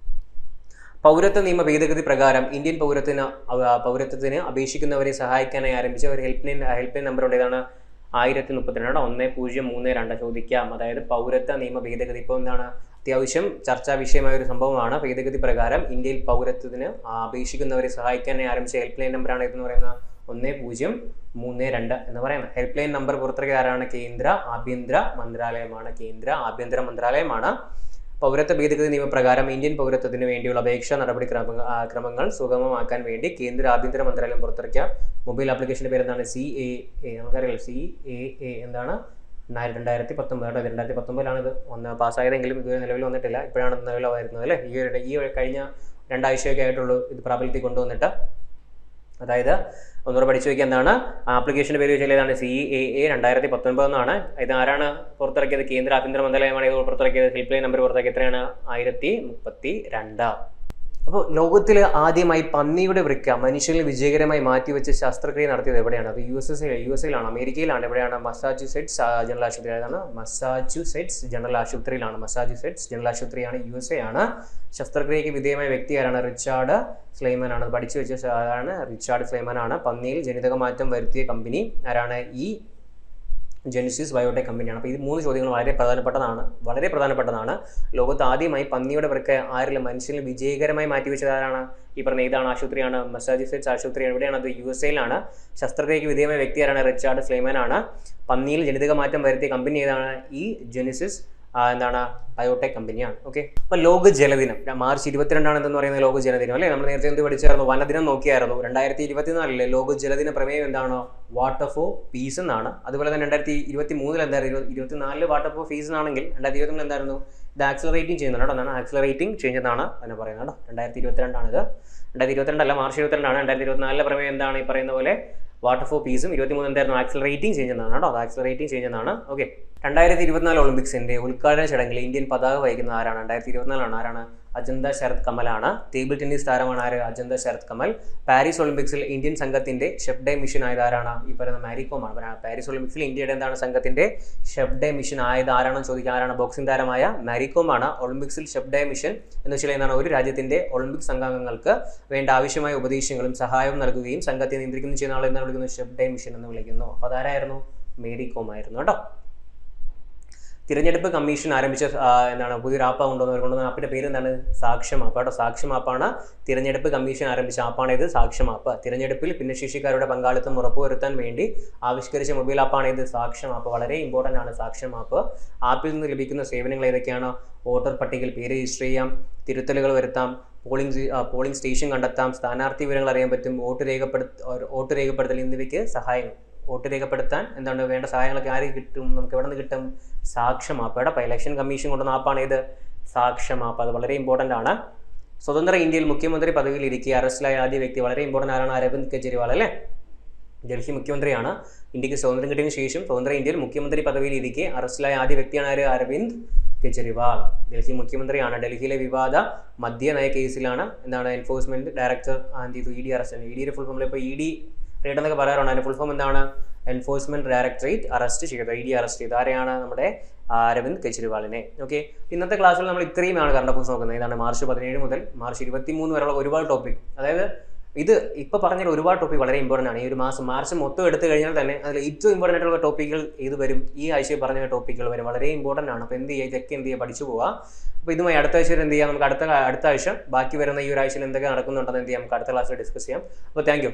പൗരത്വ നിയമ ഭേദഗതി പ്രകാരം ഇന്ത്യൻ പൗരത്വത്തിന് അപേക്ഷിക്കുന്നവരെ സഹായിക്കാനായി ആരംഭിച്ച ഒരു ഹെൽപ്പ് ലൈൻ നമ്പർ ഉണ്ട്. ഏതാണ്? 1032 1032 ചോദിക്കാം. അതായത് പൗരത്വ നിയമ ഭേദഗതി ഇപ്പോൾ എന്താണ് അത്യാവശ്യം ചർച്ചാ വിഷയമായ ഒരു സംഭവമാണ്. ഭേദഗതി പ്രകാരം ഇന്ത്യയിൽ പൗരത്വത്തിന് അപേക്ഷിക്കുന്നവരെ സഹായിക്കാനായി ആരംഭിച്ച ഹെൽപ്പ് ലൈൻ നമ്പറാണ് ഇതെന്ന് പറയുന്നത് 1032 എന്ന് പറയുന്നത്. ഹെൽപ്പ് ലൈൻ നമ്പർ പുറത്തിറക്കിയ ആരാണ്? കേന്ദ്ര ആഭ്യന്തര മന്ത്രാലയമാണ്. പൗരത്വ ഭേദഗതി നിയമപ്രകാരം ഇന്ത്യൻ പൗരത്വത്തിന് വേണ്ടിയുള്ള അപേക്ഷാ നടപടിക്രമങ്ങൾ സുഗമമാക്കാൻ വേണ്ടി കേന്ദ്ര ആഭ്യന്തര മന്ത്രാലയം പുറത്തിറക്കിയ മൊബൈൽ ആപ്ലിക്കേഷന്റെ പേര് എന്താണ്? CAA. നമുക്കറിയാം CAA എന്താണ്? 2019 ഇത് പാസ്സായതെങ്കിലും ഇതുവരെ നിലവിൽ വന്നിട്ടില്ല. ഇപ്പോഴാണ് നിലവിൽ വരുന്നത് അല്ലേ. ഈ കഴിഞ്ഞ 2 ആഴ്ചയൊക്കെ ആയിട്ടുള്ളൂ ഇത് പ്രാബല്യത്തിൽ കൊണ്ടുവന്നിട്ട്. അതായത് ഒന്നുകൂടെ പഠിച്ചു വയ്ക്കുക. എന്താണ് ആപ്ലിക്കേഷൻ്റെ പേര് വെച്ചാൽ ഏതാണ്? CAA 2019 എന്നാണ്. ഇത് ആരാണ് പുറത്തിറക്കിയത്? കേന്ദ്ര ആഭ്യന്തര മന്ത്രാലയമാണ് ഇത് പുറത്തിറക്കിയത്. ഹെൽപ്പ് ലൈൻ നമ്പർ പുറത്തിറക്കിയത് എത്രയാണ്? 1032. അപ്പോൾ ലോകത്തിൽ ആദ്യമായി പന്നിയുടെ വൃക്ക മനുഷ്യരിൽ വിജയകരമായി മാറ്റിവെച്ച് ശസ്ത്രക്രിയ നടത്തിയത് എവിടെയാണ്? അത് USA-യിലാണ്, അമേരിക്കയിലാണ്. എവിടെയാണ്? മസാച്യുസെറ്റ്സ് ജനറൽ ആശുപത്രി. അതാണ് മസാച്യുസെറ്റ്സ് ജനറൽ ആശുപത്രിയിലാണ്. മസാച്യുസെറ്റ്സ് ജനറൽ ആശുപത്രിയാണ്, USA ആണ്. ശസ്ത്രക്രിയയ്ക്ക് വിധേയമായ വ്യക്തി ആരാണ്? റിച്ചാർഡ് സ്ലൈമൻ ആണ്. പഠിച്ചു വെച്ച ആരാണ്? റിച്ചാർഡ് സ്ലൈമൻ ആണ്. പന്നിയിൽ ജനിതക മാറ്റം വരുത്തിയ കമ്പനി ആരാണ്? ജെനിസിസ് ബയോടെക് കമ്പനിയാണ്. അപ്പോൾ ഈ 3 ചോദ്യങ്ങൾ വളരെ പ്രധാനപ്പെട്ടതാണ്. ലോകത്ത് ആദ്യമായി പന്നിയുടെ വൃക്ക മനുഷ്യരിൽ വിജയകരമായി മാറ്റിവെച്ചത് ആരാണ്? ഈ പറഞ്ഞ ഏതാണ് ആശുപത്രിയാണ്? മസാച്യുസെറ്റ്സ് ആശുപത്രി. എവിടെയാണ്? അത് USA-യിലാണ്. ശസ്ത്രക്രിയയ്ക്ക് വിധേയമായ വ്യക്തി ആരാണ്? റിച്ചാർഡ് സ്ലൈമൻ ആണ്. പന്നിയിൽ ജനിതക മാറ്റം വരുത്തിയ കമ്പനി ഏതാണ്? ജെനിസിസ് ബയോടെക് കമ്പനിയാണ്. ഓക്കെ, അപ്പോൾ ലോക ജലദിനം മാർച്ച് 22 എന്തെന്ന് പറയുന്നത് ലോക ജലദിനം അല്ലേ. നമ്മൾ നേരത്തെ എന്ത് പഠിച്ചായിരുന്നു? വനദിനം നോക്കിയായിരുന്നു. 2024 ലോക ജലദിന പ്രമേയം എന്താണ്? വാട്ടർ ഫോർ പീസ് എന്നാണ്. അതുപോലെ തന്നെ 2023 എന്തായിരുന്നു? 24 വാട്ടർ ഫോർ പീസ് എന്നാണെങ്കിൽ 2023 എന്തായിരുന്നു? ഇത് ആക്സിലറേറ്റിംഗ് ചെയ്യുന്നതാണ്. അതാണ് ആക്സിലറേറ്റിംഗ് ചേഞ്ച് എന്നാണ് അതിനെ പറയുന്നത്. 2022 2022 മാർച്ച് 22 2024 പ്രമേയം എന്താണ്? ഈ പറയുന്ന പോലെ വാട്ടർ ഫോർ പീസും. 23 എന്തായിരുന്നു? ആക്സിലറേറ്റിംഗ് ചേഞ്ച് എന്നാണ് കേട്ടോ. അത് ആക്സിലറേറ്റിംഗ് ചേഞ്ച് എന്നാണ്. ഓക്കെ, 2024 ഒളിമ്പിക്സിന്റെ ഉദ്ഘാടന ചടങ്ങിൽ ഇന്ത്യൻ പതാക വഹിക്കുന്ന ആരാണ്? 2024 ആരാണ്? അജന്ത ശരത് കമലാണ്. ടേബിൾ ടെന്നീസ് താരമാണ് ആര്? അജന്ത ശരത് കമൽ. പാരീസ് ഒളിമ്പിക്സിൽ ഇന്ത്യൻ സംഘത്തിന്റെ ഷെഫ് ഡേ മിഷൻ ആയത് ആരാണ്? ഈ പറയുന്ന മാരികോമാണ്. പാരീസ് ഒളിമ്പിക്സിൽ ഇന്ത്യയുടെ എന്താണ് സംഘത്തിന്റെ ഷെഫ് ഡേ മിഷൻ ആയത് ആരാണെന്ന് ചോദിക്കുക. ആരാണ്? ബോക്സിംഗ് താരമായ മാരികോമാണ്. ഒളിമ്പിക്സിൽ ഷെഫ് ഡേ മിഷൻ എന്ന് വെച്ചാൽ എന്താണ്? ഒരു രാജ്യത്തിന്റെ ഒളിമ്പിക് സംഘാംഗങ്ങൾക്ക് വേണ്ട ആവശ്യമായ ഉപദേശങ്ങളും സഹായവും നൽകുകയും സംഘത്തെ നിയന്ത്രിക്കുകയും ചെയ്യുന്ന ആൾ എന്താണ് വിളിക്കുന്നത്? ഷെഫ് ഡേ മിഷൻ എന്ന് വിളിക്കുന്നു. അപ്പോൾ അതാരായിരുന്നു? മേരികോമായിരുന്നു കേട്ടോ. തിരഞ്ഞെടുപ്പ് കമ്മീഷൻ ആരംഭിച്ച പുതിയൊരു ആപ്പ് കൊണ്ടുവന്ന ആപ്പിന്റെ പേര് എന്താണ്? സാക്ഷ്യം ആപ്പ് കേട്ടോ. സാക്ഷ്യം ആപ്പാണ് തിരഞ്ഞെടുപ്പ് കമ്മീഷൻ ആരംഭിച്ച ആപ്പാണ് ഇത്. സാക്ഷ്യം ആപ്പ് തിരഞ്ഞെടുപ്പിൽ ഭിന്നശേഷിക്കാരുടെ പങ്കാളിത്തം ഉറപ്പുവരുത്താൻ വേണ്ടി ആവിഷ്കരിച്ച മൊബൈൽ ആപ്പാണ് ഇത്. സാക്ഷ്യം ആപ്പ് വളരെ ഇമ്പോർട്ടൻ്റ് ആണ്. സാക്ഷ്യം ആപ്പ്. ആപ്പിൽ നിന്ന് ലഭിക്കുന്ന സേവനങ്ങൾ ഏതൊക്കെയാണ്? വോട്ടർ പട്ടികയിൽ പേര് രജിസ്റ്റർ ചെയ്യാം, തിരുത്തലുകൾ വരുത്താം, പോളിംഗ് സ്റ്റേഷൻ കണ്ടെത്താം, സ്ഥാനാർത്ഥി വിവരങ്ങൾ അറിയാൻ പറ്റും, വോട്ട് രേഖപ്പെടുത്തൽ എന്നിവയ്ക്ക് സഹായം. വോട്ട് രേഖപ്പെടുത്താൻ എന്താണ് വേണ്ട സഹായങ്ങളൊക്കെ ആര് കിട്ടും? നമുക്ക് എവിടെ നിന്ന് കിട്ടും? സാക്ഷ്യം ആപ്പ്. ഇവിടെ ഇലക്ഷൻ കമ്മീഷൻ കൊണ്ടുവന്ന ആപ്പാണ് ഇത് സാക്ഷ്യം ആപ്പ്. അത് വളരെ ഇമ്പോർട്ടൻ്റ് ആണ്. സ്വതന്ത്ര ഇന്ത്യയിൽ മുഖ്യമന്ത്രി പദവിയിൽ ഇരിക്കെ അറസ്റ്റിലായ ആദ്യ വ്യക്തി വളരെ ഇമ്പോർട്ടൻ്റ് ആരാണ്? അരവിന്ദ് കെജ്രിവാൾ അല്ലേ. ഡൽഹി മുഖ്യമന്ത്രിയാണ്. ഇന്ത്യക്ക് സ്വാതന്ത്ര്യം കിട്ടിയതിനു ശേഷം സ്വതന്ത്ര ഇന്ത്യയിൽ മുഖ്യമന്ത്രി പദവിയിൽ ഇരിക്കെ അറസ്റ്റിലായ ആദ്യ വ്യക്തിയാണ് ആര്? അരവിന്ദ് കെജ്രിവാൾ. ഡൽഹി മുഖ്യമന്ത്രിയാണ്. ഡൽഹിയിലെ വിവാദ മദ്യനയ കേസിലാണ് എൻഫോഴ്സ്മെന്റ് ഡയറക്ടർ ED അറസ്റ്റ്. EDയുടെ ഫുൾ ഫോമിൽ ഇപ്പോൾ ED റേഡ് എന്നൊക്കെ പറയാറുണ്ട്. അതിന്റെ ഫുൾ ഫോം എന്താണ്? എൻഫോഴ്സ്മെന്റ് ഡയറക്ടറേറ്റ് അറസ്റ്റ് ചെയ്തത്. ED അറസ്റ്റ് ചെയ്തത് ആരെയാണ്? നമ്മുടെ അരവിന്ദ് കെജ്രിവാളിനെ. ഓക്കെ, ഇന്നത്തെ ക്ലാസ്സിൽ നമ്മൾ ഇത്രയുമാണ് കറണ്ട് അഫയേഴ്സ് നോക്കുന്നത്. ഇതാണ് മാർച്ച് 17 മുതൽ മാർച്ച് 23 വരെയുള്ള ഒരുപാട് ടോപ്പിക്. അതായത് ഇത് ഇപ്പോൾ പറഞ്ഞ ഒരുപാട് ടോപ്പിക് വളരെ ഇമ്പോർട്ടൻ്റ് ആണ്. ഈ ഒരു മാർച്ച് മൊത്തം എടുത്തു കഴിഞ്ഞാൽ തന്നെ അതിൽ ഏറ്റവും ഇമ്പോർട്ടൻ്റ് ആയിട്ടുള്ള ടോപ്പിക്കുകൾ ഏത് വരും? ഈ ആഴ്ചയിൽ പറഞ്ഞ ടോപ്പിക്കുകൾ വരും. വളരെ ഇമ്പോർട്ടൻ്റ് ആണ്. അപ്പോൾ ഇതൊക്കെ പഠിച്ചു പോവുക. അപ്പോൾ ഇതുമായി അടുത്ത ആഴ്ച എന്ത് ചെയ്യാം? നമുക്ക് അടുത്ത ആഴ്ച ബാക്കി വരുന്ന ഈ ഒരു ആഴ്ചയിൽ എന്തൊക്കെ നടക്കുന്നുണ്ടെന്ന് നമുക്ക് അടുത്ത ക്ലാസ്സിൽ ഡിസ്കസ് ചെയ്യാം. അപ്പോൾ താങ്ക് യു.